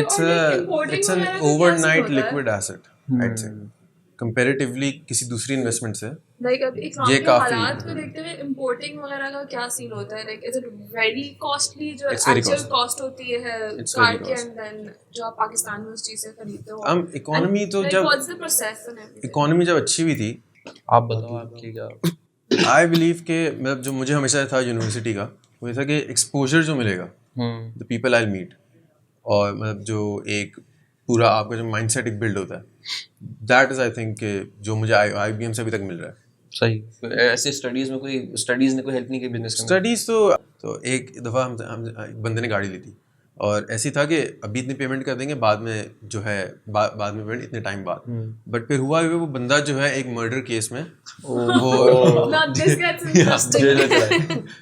it's an overnight liquid asset, I'd say. Comparatively किसी दूसरी investment से लाइक अब ये इकोनॉमिक काफी हालात को देखते हुए इंपोर्टिंग वगैरह का क्या सीन होता है? Like is it very costly जो It's very actual costly. Cost होती है It's कार very की costly. एंड देन जो आप पाकिस्तान में उस चीज से खरीदते हो इकोनॉमी तो जब what's the process and everything? Economy जब अच्छी हुई थी, आप बताओ आपकी क्या आई बिलीव के मतलब जो मुझे हमेशा था यूनिवर्सिटी का वो ये था कि एक्सपोजर जो मिलेगा द पीपल आई मीट और मतलब जो एक पूरा आपका जो माइंडसेट एक बिल्ड होता है दैट इज आई थिंक जो मुझे IBM से अभी तक मिल रहा है. सही ऐसे स्टडीज ने कोई हेल्प नहीं की बिजनेस करने स्टडीज तो एक दफ़ा हम एक बंदे ने गाड़ी ली थी और ऐसी था कि अभी इतनी पेमेंट कर देंगे बाद में जो है बाद में पेमेंट इतने टाइम बाद. बट फिर हुआ वो बंदा जो है एक मर्डर केस में वो Now this gets interesting.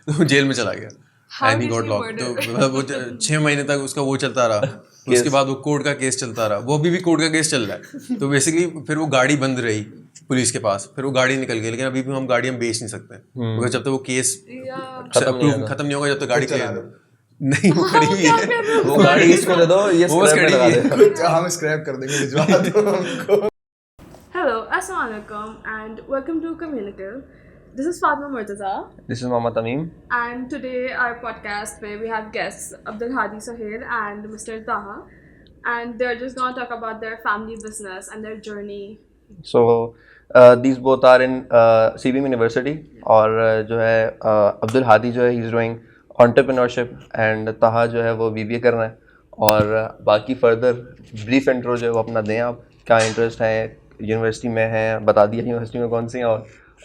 तो जेल में चला गया How and he did got he lock. murder? तो मतलब वो 6 महीने तक उसका वो चलता रहा. उसके बाद वो कोर्ट का केस चलता रहा. वो अभी भी कोर्ट का केस चल रहा है. तो बेसिकली फिर वो गाड़ी बंद रही पुलिस के पास. फिर वो गाड़ी निकल गई लेकिन अभी भी हम गाड़ी बेच नहीं सकते क्योंकि जब तक वो केस खत्म नहीं होगा जब तक गाड़ी क्लियर नहीं वो खड़ी हुई है. वो गाड़ी इसको दे दो ये वो स्क्रैप में लगा दे. कुछ हम स्क्रैप कर देंगे भिजवा दो हमको. Hello, assalamu alaikum and welcome to Communicable. This is Fatma Murtaza This is Mohammad Tamim. and today our podcast where we have guests Abdul Hadi Sohail and Mr. Taha and they're just going to talk about their family business and their journey. So these both are in CBM University और जो है अब्दुल हादी जो है he is doing entrepreneurship and ताहा जो है वो BBA कर रहा है और बाकी फर्दर ब्रीफ इंट्रो जो है वो अपना दें आप क्या इंटरेस्ट है यूनिवर्सिटी में है बता दिया यूनिवर्सिटी में कौन सी है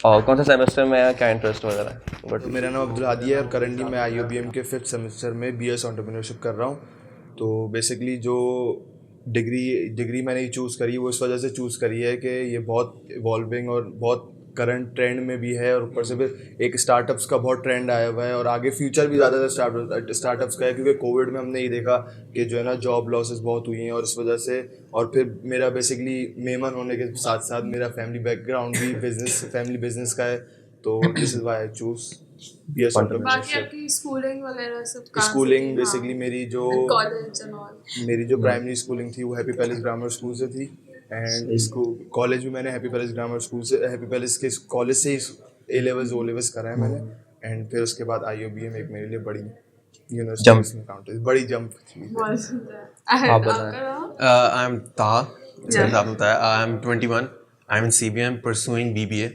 और कौन सा सेमेस्टर में है क्या इंटरेस्ट वगैरह है. बट मेरा नाम अब्दुल हादी है और करंटली मैं IOBM के 5th सेमेस्टर में BS एंटरप्रेन्योरशिप कर रहा हूँ. तो बेसिकली जो डिग्री मैंने ये चूज़ करी वो इस वजह से चूज़ करी है कि ये बहुत इवॉल्विंग और बहुत करंट ट्रेंड में भी है और ऊपर से फिर एक स्टार्टअप्स का बहुत ट्रेंड आया हुआ है और आगे फ्यूचर भी ज़्यादातर स्टार्टअप्स का है क्योंकि कोविड में हमने ये देखा कि जो है ना जॉब लॉसेस बहुत हुई हैं और इस वजह से और फिर मेरा बेसिकली मेमन होने के साथ साथ मेरा फैमिली बैकग्राउंड भी फैमिली बिजनेस का है. तो this is why I choose BS बाकी एंटरप्रेन्योरशिप. आपकी स्कूलिंग वगैरह सब कहाँ से स्कूलिंग थी? बेसिकली मेरी जो कॉलेज एंड ऑल. मेरी जो प्राइमरी स्कूलिंग थी वो हैप्पी पैलेस ग्रामर स्कूल से थी एंड इसको कॉलेज भी मैंने हैप्पी पैलेस ग्रामर स्कूल से हैप्पी पैलेस के कॉलेज से ही A-levels O-levels करा है मैंने. एंड फिर उसके बाद IOBM एक मेरे लिए बड़ी यूनिवर्सिटी में काउंट है बड़ी जंप थी. आप बताएं. I am Taha. आपने बताया. I am 21. I am in CBM pursuing BBA.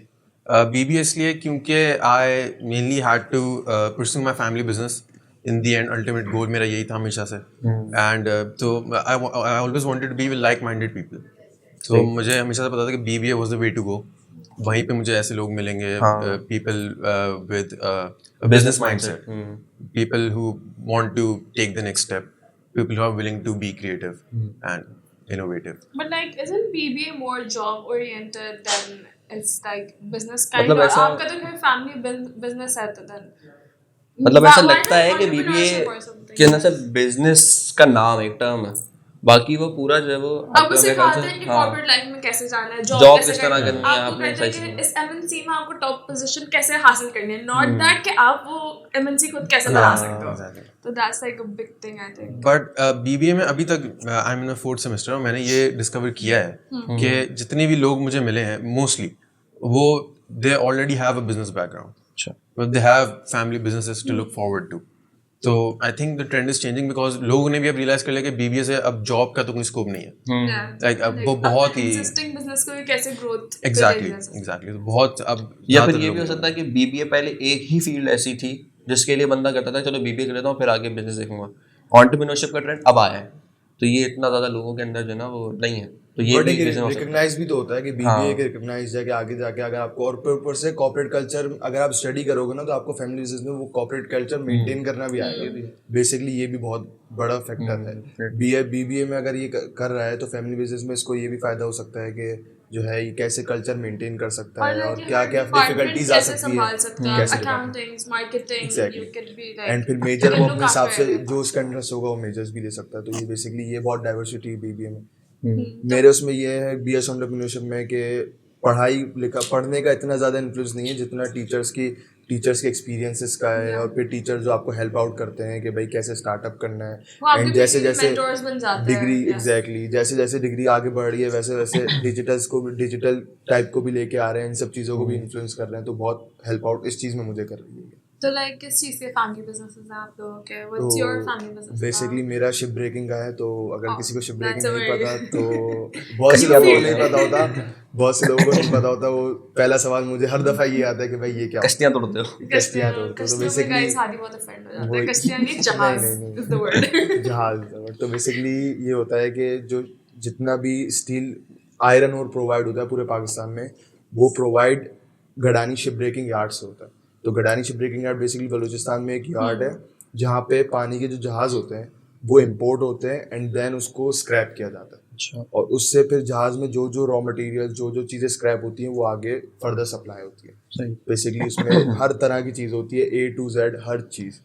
BBA इसलिए क्योंकि I mainly had to pursue my family business. In the end, ultimate goal मेरा यही था हमेशा से. And तो I always wanted to be with like-minded people. तो मुझे हमेशा से पता था कि BBA was the way to go. वहीं पे मुझे ऐसे लोग मिलेंगे people with a business mindset. People who want to take the next step. People who are willing to be creative and innovative. But like, isn't BBA more job oriented than it's like business kind मतलब of? ऐसा- आपका तो कोई family business है तो then. मतलब ऐसा Why लगता है not कि entrepreneurship or BBA something? के अंदर से बिजनेस का नाम एक टर्म है बाकी वो पूरा जो है वो आपको सिखाते हैं कि कॉर्पोरेट लाइफ में कैसे जाना है, Job जॉब किस तरह करनी है, आपको आपने कहते हैं सही कि इस MNC में आपको टॉप पोजीशन कैसे हासिल करनी है, नॉट दैट कि आप वो MNC खुद कैसे बना सकते हो. तो that's like a big thing I think. But BBA में अभी तक I am in 4th semester और मैंने ये डिस्कवर किया है कि जितने भी लोग मुझे मिले हैं मोस्टली वो they already have a business background. They have family businesses to look forward to. तो I think the trend is changing because लोगों ने भी अब रियलाइज कर लिया कि BBA से अब जॉब का तो कोई स्कोप नहीं है. Like, अब वो बहुत ही एग्जिस्टिंग बिजनेस को भी कैसे ग्रोथ एग्जैक्टली तो बहुत अब या फिर ये भी हो सकता है कि BBA पहले एक ही फील्ड ऐसी थी जिसके लिए बंदा करता था चलो BBA कर लेता हूँ फिर आगे बिजनेस देखूंगा. एंटरप्रेन्योरशिप का ट्रेंड अब आया है तो ये इतना ज़्यादा लोगों के अंदर जो है ना वो नहीं है. तो ये बट भी एक reason हो सकता है. रिकग्नाइज भी तो होता है कि BBA के रिकग्नाइज है कि आगे जाके अगर आपको और ऊपर से कॉर्पोरेट कल्चर अगर आप स्टडी करोगे ना तो आपको फैमिली बिजनेस में वो कॉर्पोरेट कल्चर मेंटेन करना भी आएगा. बेसिकली ये भी बहुत बड़ा फैक्टर है. BBA में अगर ये कर रहा है तो फैमिली बिजनेस में इसको ये भी फायदा हो सकता है कि जो है ये कैसे कल्चर मेंटेन कर सकता है और क्या क्या डिफिकल्टीज आ सकती है कैसे accounting marketing you can be like and फिर मेजर वो अपने हिसाब से जो उसका इंटरेस्ट होगा वो मेजर्स भी ले सकता है. तो ये बेसिकली ये बहुत डाइवर्सिटी है BBA में. मेरे उसमें ये है BS एंटरप्रेन्योरशिप में कि पढ़ने का इतना ज़्यादा इन्फ्लुएंस नहीं है जितना टीचर्स के एक्सपीरियंसेस का है, और फिर टीचर जो आपको हेल्प आउट करते हैं कि भाई कैसे स्टार्टअप करना है, वो आपके एंड जैसे basically जैसे mentors बन जाते हैं, डिग्री yeah. एग्जैक्टली जैसे जैसे डिग्री आगे बढ़ रही है वैसे वैसे डिजिटल टाइप को भी लेके आ रहे हैं, इन सब चीज़ों को भी इन्फ्लुएंस कर रहे हैं, तो बहुत हेल्प आउट इस चीज़ में मुझे कर रही है। तो लाइक किस चीज़ के फैमिली बिजनेसेस हैं आप लोगों के? What's your family business? Basically मेरा शिप ब्रेकिंग का है, तो अगर Oh, किसी को शिप that's ब्रेकिंग a नहीं very- पता तो बहुत से लोगों को नहीं पता होता, बहुत से लोगों को नहीं पता होता। वो पहला सवाल मुझे हर दफ़ा ये आता है कि भाई ये क्या होता कश्तियाँ तोड़ते हो? है? कश्तियाँ तोड़ते हो, तो कश्तियों में बेसिकली guys हादी बहुत offend हो जाते हैं। वही- कश्तियाँ नहीं, जहाज नहीं, is the word. जहाज। तो बेसिकली ये होता है कि जो जितना भी स्टील आयरन और प्रोवाइड होता है पूरे पाकिस्तान में, वो provide Gadani ship breaking yard से होता है। तो Gadani ship breaking yard basically Balochistan में एक यार्ड है जहाँ पे पानी के जो जहाज़ होते हैं वो इम्पोर्ट होते हैं एंड देन उसको स्क्रैप किया जाता है। अच्छा। और उससे फिर जहाज़ में जो जो रॉ मटेरियल जो चीज़ें स्क्रैप होती हैं वो आगे फर्दर सप्लाई होती है। सही। बेसिकली उसमें हर तरह की चीज़ होती है, A to Z हर चीज़।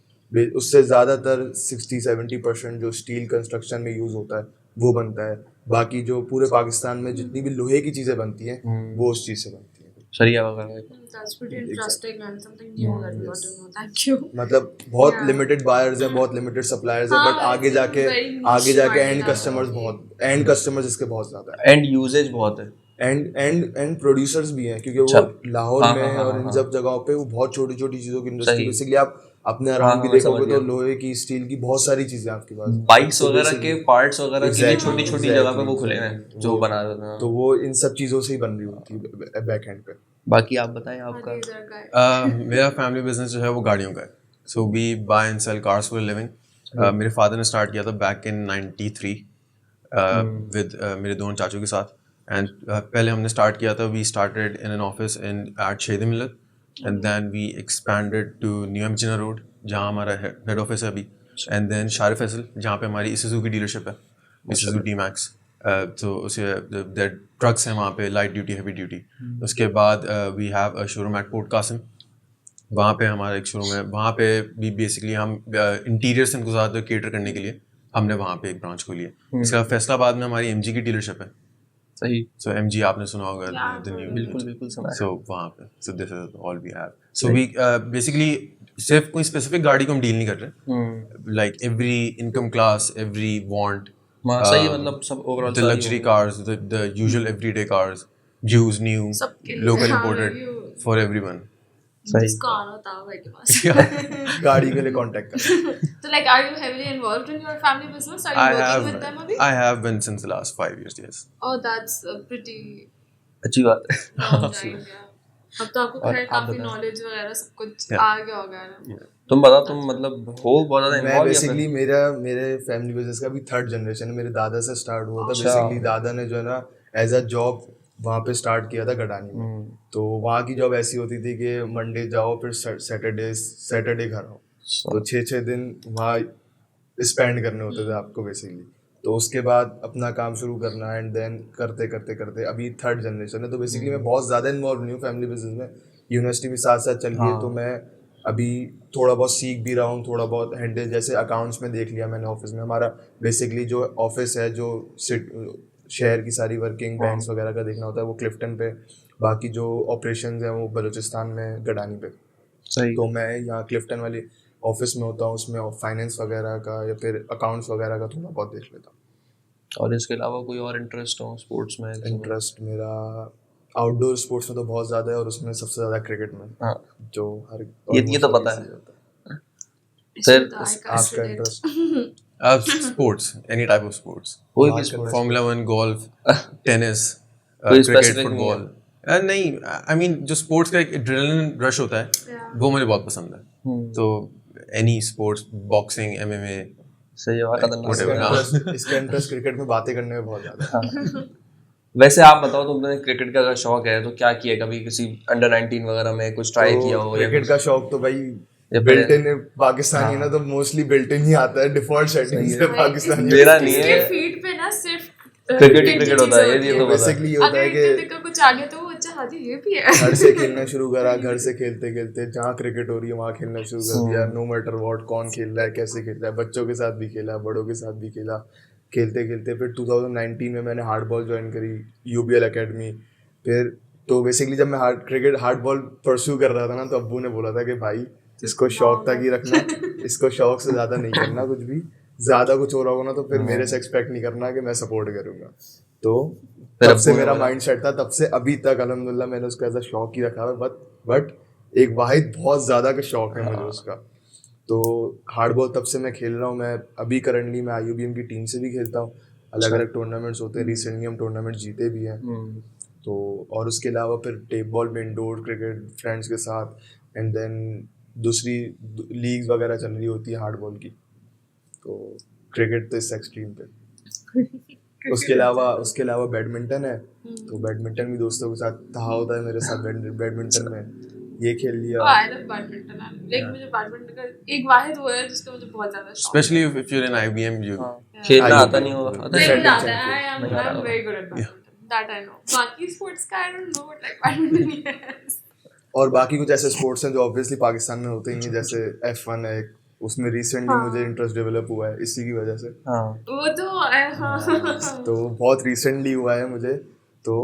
उससे ज़्यादातर 60-70% जो स्टील कंस्ट्रक्शन में यूज़ होता है वो बनता है। बाकी जो पूरे पाकिस्तान में जितनी भी लोहे की चीज़ें बनती हैं वो उस चीज़ से बनती हैं। सरिया वगैरह। That's pretty interesting and something new that we got to know. Thank you. मतलब बहुत Yeah. लिमिटेड बायर्स हैं, बहुत लिमिटेड सप्लायर्स हैं, हाँ, बट आगे it's जाके very niche market एंड आप कस्टमर्स लोगों बहुत एंड कस्टमर्स इसके बहुत ज़्यादा है, एंड यूजेज बहुत है। एंड प्रोड्यूसर्स भी हैं, क्योंकि अच्छा। वो लाहौर हाँ, में हाँ, हाँ, और इन हाँ। सब जगहों पे वो बहुत छोटी छोटी चीज़ों की इंडस्ट्री, सही। बेसिकली आप अपने हाँ, अराउंड भी मैं समझ देखोगे तो गया। लोहे की, स्टील की बहुत सारी चीज़ें आपके पास। बाइक्स तो वगैरह basically- के पार्ट्स वगैरह के लिए Exactly, छोटी छोटी exactly, जगह पे वो खुले हैं exactly. जो वो- बना देते हैं। तो वो इन सब चीज़ों से ही बन रही होती है बैक एंड पे। बाकी आप बताएं आपका। Hadi is our guy. मेरा फैमिली बिजनेस जो है वो गाड़ियों का है। So we buy and sell cars for living. मेरे फादर ने स्टार्ट किया था बैक इन 93 विद मेरे दोनों चाचू के साथ। एंड पहले हमने स्टार्ट किया था, we started in an office in at शेदी मिलत, and then we expanded to new एमजिना रोड जहाँ हमारा हेड ऑफिस है अभी, एंड देन शार फैसल जहाँ पे हमारी इसूज़ू की डीलरशिप है, इसूज़ू डी मैक्स। तो उसे ट्रक्स हैं वहाँ पे, लाइट ड्यूटी, हैवी ड्यूटी। उसके बाद we have a showroom at Port Qasim, वहाँ पे हमारा एक शोरूम है। वहाँ पे भी बेसिकली हम इंटीरियर्स इनको ज़्यादा केटर करने के लिए हमने वहाँ पे एक ब्रांच खोली है। इसके बाद फैसलाबाद में हमारी MG की डीलरशिप है। सही। सो MG आपने सुना होगा, Yeah, द न्यू। बिल्कुल बिल्कुल सुना है। सो वहाँ पे, so this is all we have. So we basically सिर्फ कोई स्पेसिफिक गाड़ी को हम डील नहीं कर रहे, like every income class, every want, सही है, मतलब सब overall the luxury cars, the usual everyday cars, used, new, सबके लिए। local हाँ, imported, you- for everyone. जिसको आना होता है भाई के पास. गाड़ी के लिए कांटेक्ट कर। So like, are you heavily involved in your family business? Are you working with them abhi? I have been since the last 5 years, yes. Oh, that's a pretty अच्छी बात है। long time, yeah. अब तो आपको और खैर आप काफी बताएं। नॉलेज वगैरह सब कुछ Yeah. आ गया होगा ना. तुम बताओ, तुम मतलब हो बहुत ज्यादा मैं इन्वॉल्व बेसिकली मेरे फैमिली बिजनेस का भी थर्ड जनरेशन है, मेरे दादा से स्टार्ट हुआ था। अच्छा। बेसिकली दादा ने जो है ना एज अ जॉब वहाँ पे स्टार्ट किया था गडानी में। तो वहाँ की जॉब ऐसी होती थी कि मंडे जाओ फिर सैटरडे घर आओ, तो 6 दिन वहाँ स्पेंड करने होते थे आपको बेसिकली। तो उसके बाद अपना काम शुरू करना, एंड देन करते करते करते अभी थर्ड जनरेशन है। तो बेसिकली मैं बहुत ज़्यादा इन्वॉल्व नहीं हूँ फैमिली बिजनेस में, यूनिवर्सिटी भी साथ साथ चल रही है, तो मैं अभी थोड़ा बहुत सीख भी रहा हूँ, थोड़ा बहुत हैंडल, जैसे अकाउंट्स में देख लिया मैंने ऑफिस में। हमारा बेसिकली जो ऑफिस है, जो शहर की सारी वर्किंग बैंक्स वगैरह का देखना होता है वो क्लिफ्टन पे, बाकी जो ऑपरेशंस हैं वो बलूचिस्तान में गडानी पे। सही। तो मैं यहाँ क्लिफ्टन वाली ऑफिस में होता हूँ, उसमें फाइनेंस वगैरह का या फिर अकाउंट्स वगैरह का थोड़ा बहुत देख लेता हूँ। और इसके अलावा कोई और इंटरेस्ट हो स्पोर्ट्स में? इंटरेस्ट मेरा आउटडोर स्पोर्ट्स में तो बहुत ज़्यादा है, और उसमें सबसे ज़्यादा क्रिकेट में, हाँ, जो हर ये तो पता है। इसमें फिर तो I can't आपका relate. Interest Sports, any type of sports. कोई भी बाहर स्पोर्ट? Formula 1, golf, tennis, कोई cricket, specific नहीं football. नहीं, I mean जो sports का एक adrenaline rush होता है, Yeah. वो मुझे बहुत पसंद है। तो any sports, boxing, MMA, सही है, खतरनाक। इसका इंटरेस्ट क्रिकेट में बातें करने में बहुत ज़्यादा है। वैसे आप बताओ, तुमने क्रिकेट का अगर शौक है तो क्या किया, कभी किसी अंडर 19 वगैरह में कुछ ट्राई तो किया हो? या क्रिकेट का शौक तो भाई या बिल्ट इन पाकिस्तानी है ना, तो मोस्टली बिल्ट इन ही आता है, डिफॉल्ट सेटिंग से पाकिस्तानी। मेरा नहीं इसके है, फीड पे ना सिर्फ क्रिकेट ही क्रिकेट होता है, ये तो पता है। बेसिकली ये होता है अगर कि देखो कुछ आगे तो वो अच्छा हादी ये भी है. घर से खेलना शुरू करा, घर से खेलते खेलते जहाँ क्रिकेट हो रही है वहाँ खेलना शुरू कर दिया, नो मैटर व्हाट, कौन खेल रहा है, कैसे खेल रहा है, बच्चों के साथ भी खेला, बड़ों के साथ भी खेला, खेलते खेलते फिर 2019 में मैंने हार्डबॉल ज्वाइन करी UBL एकेडमी, फिर तो बेसिकली जब मैं हार्ड बॉल परस्यू कर रहा था ना, तो अब्बू ने बोला था कि भाई इसको शौक तक ही रखना, इसको शौक से ज़्यादा नहीं करना कुछ भी, ज़्यादा कुछ हो रहा होगा ना तो फिर मेरे से एक्सपेक्ट नहीं करना कि मैं सपोर्ट करूँगा। तो तब से मेरा माइंड सेट था, तब से अभी तक अल्हम्दुलिल्लाह मैंने उसको एज अ शौक ही रखा है। बट एक वाहिद बहुत ज़्यादा का शौक है मुझे उसका। तो हार्ड बॉल तब से मैं खेल रहा हूँ। मैं अभी करंटली मैं IUBM की टीम से भी खेलता हूँ, अलग अलग टूर्नामेंट्स होते हैं, रिसेंटली हम टूर्नामेंट जीते भी हैं। तो और उसके अलावा फिर टेप बॉल में इंडोर क्रिकेट फ्रेंड्स के साथ, एंड देन दूसरी लीग्स वगैरह चल रही होती है हार्ड बॉल की। तो क्रिकेट तो इस एक्सट्रीम पे। उसके अलावा बैडमिंटन है, तो बैडमिंटन भी दोस्तों के साथ था होता है मेरे साथ बैडमिंटन में ये खेल लिया। I love badminton. लाइक मुझे बैडमिंटन का एक वाहिद वो है जिसका मुझे बहुत ज्यादा शौक Especially if you're in IBM, you खेलना आता नहीं होगा, आता है। है मुझे आता है, आई am very good at badminton, that I know. बाकी स्पोर्ट्स का I don't know, but like badminton yes. और बाकी कुछ ऐसे स्पोर्ट्स हैं जो ऑब्वियसली पाकिस्तान में होते ही हैं, जैसे F1 है, उसमें रिसेंटली मुझे इंटरेस्ट डेवलप हुआ है इसी की वजह से। वो तो हाँ। तो बहुत रिसेंटली हुआ है मुझे, तो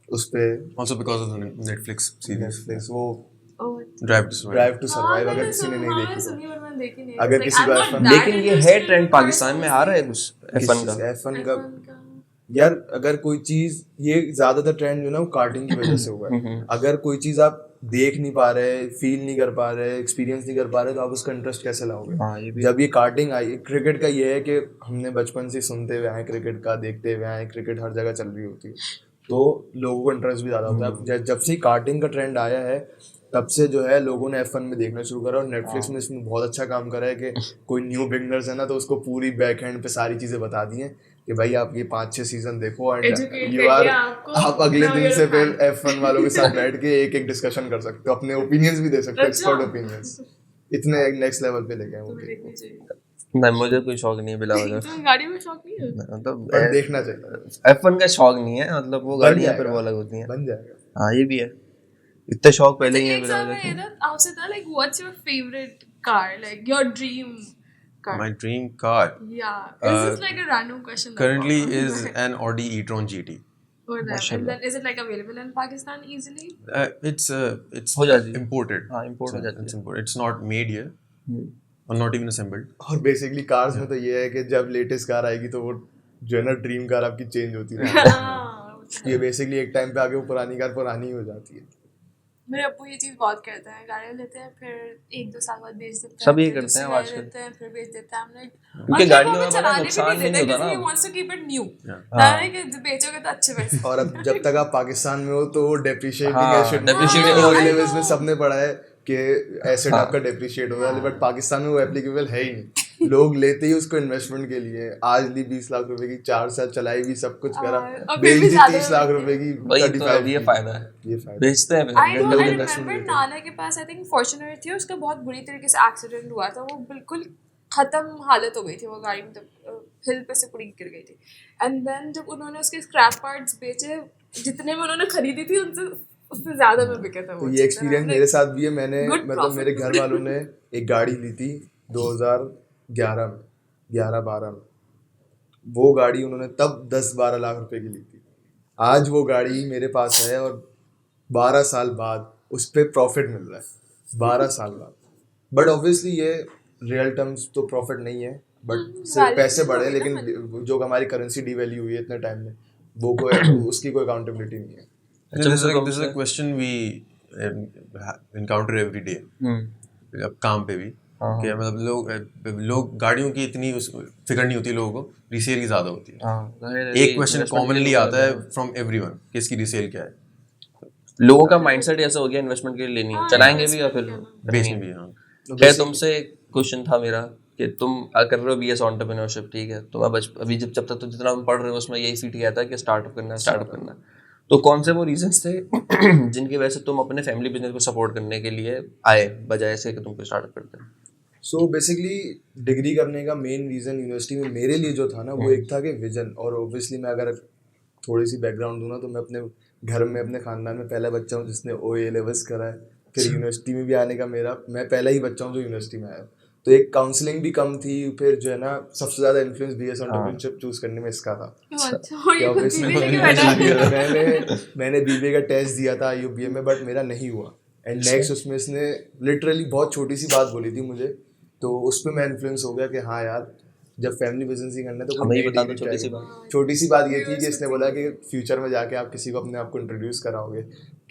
उस पे also because of the Netflix series Netflix वो Drive to Survive. Drive to survive, अगर किसी ने नहीं देखी सुनी और मैंने देखी नहीं। अगर किसी को F1 लेकिन ये है ट्रेंड पाकिस्तान में आ रहा है कुछ F1 का। F1 का यार, अगर कोई चीज, ये ज्यादातर ट्रेंड जो ना वो कार्टिंग की वजह से हुआ है। अगर कोई चीज आप देख नहीं पा रहे, फील नहीं कर पा रहे, एक्सपीरियंस नहीं कर पा रहे, तो आप उसका इंटरेस्ट कैसे लाओगे? जब ये कार्टिंग आई, क्रिकेट का ये है कि हमने बचपन से सुनते हुए आए क्रिकेट का, देखते हुए आए, क्रिकेट हर जगह चल रही होती है, तो लोगों को इंटरेस्ट भी ज़्यादा होता है। जब से कार्टिंग का ट्रेंड आया है, तब से जो है लोगों ने F1 में देखना शुरू करा, और नेटफ्लिक्स में इसमें बहुत अच्छा काम करा है कि कोई न्यू बिगनर्स है ना, तो उसको पूरी बैक हैंड पे सारी चीज़ें बता दी हैं कि भाई आप ये 5-6 सीजन देखो, एंड यू आर, आप अगले दिन से फिर F1 वालों के साथ बैठ के एक डिस्कशन कर सकते हो, अपने ओपिनियंस भी दे सकते हो, एक्सपर्ट ओपिनियंस। इतने नेक्स्ट लेवल पे लेके आए वो। नहीं, मुझे कोई शौक नहीं है बिला वजह। तो गाड़ी में शौक नहीं है, मतलब पर देखना चाहिए। F1 का शौक नहीं है, मतलब वो गाड़ियाँ फिर वो अलग होती हैं। बन जाएगा। हाँ, ये भी है, इतने शौक पहले ही है बिला एक वजह। सवाल आपसे था, like what's your favourite car, like your dream car? My dream car Yeah, this is like a random question. currently is an Audi e-tron GT. Or that. And then is it like available in Pakistan easily? It's हो जाती है। imported. हाँ, import हो जाती है। It's imported. It's not made here, or not even assembled. और basically cars में तो ये है कि जब लेटेस्ट कार आएगी तो वो जो है ना ड्रीम कार आपकी चेंज होती है। ये बेसिकली एक टाइम पे आके वो पुरानी कार पुरानी ही हो जाती है। मेरे अब्बू ये चीज़ बहुत करते हैं, गाड़ियाँ लेते हैं फिर 1-2 साल बाद बेच देते हैं, सब ये फिर करते हैं दूसरी आजकल। लेते हैं फिर बेच देते हैं। हमने क्योंकि गाड़ियों में बड़ा नुकसान भी नहीं होता ना। He wants to keep it new. ताकि कि बेचोगे तो अच्छे पैसे। और अब जब तक आप पाकिस्तान में हो तो वो डेप्रिशिएटिंग हाँ, एसेट, depreciating लेवल्स में सबने पढ़ा है कि एसेट आपका डेप्रिशिएट हो रहा है, बट पाकिस्तान में वो एप्लीकेबल है ही नहीं। लोग लेते ही उसको इन्वेस्टमेंट के लिए, आज ली 20 लाख रुपए की, 4 साल चलाई भी, सब कुछ करा, और फिर भी बेच दी ज्यादा 30 लाख रुपए की, वही तो 35 ये की। फायदा है, ये फायदा बेचते हैं I know, I investment remember लेते हैं। नाना के पास आई थिंक फॉर्च्यूनर थी, उसका बहुत बुरी तरीके से एक्सीडेंट हुआ था, वो बिल्कुल खत्म हालत हो गई थी वो गाड़ी, मतलब हिल पे से पूरी गिर गई थी। एंड देन जब उन्होंने उसके स्क्रैप पार्ट्स बेचे, जितने में उन्होंने खरीदी थी उनसे उससे ज्यादा में बिके थे वो। तो ये एक्सपीरियंस मेरे साथ भी है। मैंने Good मतलब profit. मेरे घर वालों ने एक गाड़ी ली थी 2011 में, 11-12 में। वो गाड़ी उन्होंने तब 10-12 लाख रुपए की ली थी। आज वो गाड़ी मेरे पास है और 12 साल बाद उस पर प्रॉफिट मिल रहा है, 12 साल बाद। बट ऑब्वियसली ये रियल टर्म्स तो प्रॉफिट नहीं है, बट सिर्फ पैसे बढ़े, लेकिन जो हमारी करेंसी डिवैल्यू हुई है इतने टाइम में, वो कोई उसकी कोई अकाउंटेबिलिटी नहीं है। This is a question we encounter every day. अब काम पे भी कि मतलब लोग गाड़ियों की इतनी फिक्र नहीं होती, लोगों को रीसेल की ज़्यादा होती है। एक क्वेश्चन कॉमनली आता है फ्रॉम एवरीवन कि इसकी रीसेल क्या है। लोगों का माइंडसेट ऐसा हो गया इन्वेस्टमेंट के लिए लेनी है, चलाएंगे भी या फिर बेचने भी। हाँ, खैर तुमसे एक क्वेश्चन था मेरा कि तुम कर रहे हो BS एंटरप्रेन्योरशिप, ठीक है, तो अभी जब तक तो जितना हम पढ़ रहे हो उसमें यही सीट किया था कि स्टार्टअप करना है। तो कौन से वो रीजंस थे जिनकी वजह से तुम अपने फैमिली बिजनेस को सपोर्ट करने के लिए आए, बजाय से कि तुम कोई स्टार्टअप करते हैं? सो बेसिकली डिग्री करने का मेन रीज़न यूनिवर्सिटी में मेरे लिए जो था ना, वो एक था कि विजन। और ऑब्वियसली मैं अगर थोड़ी सी बैकग्राउंड दूँ ना, तो मैं अपने घर में, अपने ख़ानदान में पहला बच्चा हूँ जिसने OA लेवल्स करा है। फिर यूनिवर्सिटी में भी आने का मैं पहला ही बच्चा हूँ जो यूनिवर्सिटी में आया। तो एक काउंसलिंग भी कम थी, फिर जो है ना सबसे ज़्यादा इन्फ्लुएंस बीएस एंटरप्रेन्योरशिप चूज़ करने में इसका था अच्छा, और कि ये खुद obviously BBA लेके बैठा मैंने बीबीए का टेस्ट दिया था IUBM में, बट मेरा नहीं हुआ। एंड नेक्स्ट उसमें इसने लिटरली बहुत छोटी सी बात बोली थी मुझे, तो उस पर मैं इन्फ्लुएंस हो गया कि हाँ यार, जब फैमिली बिजनेस ही करना है तो कोई हमें ही नई बता दो डिग्री छोटी try सी करो। बात। छोटी सी बात ये थी कि इसने बोला कि फ्यूचर में जाके आप किसी को अपने आप को इंट्रोड्यूस कराओगे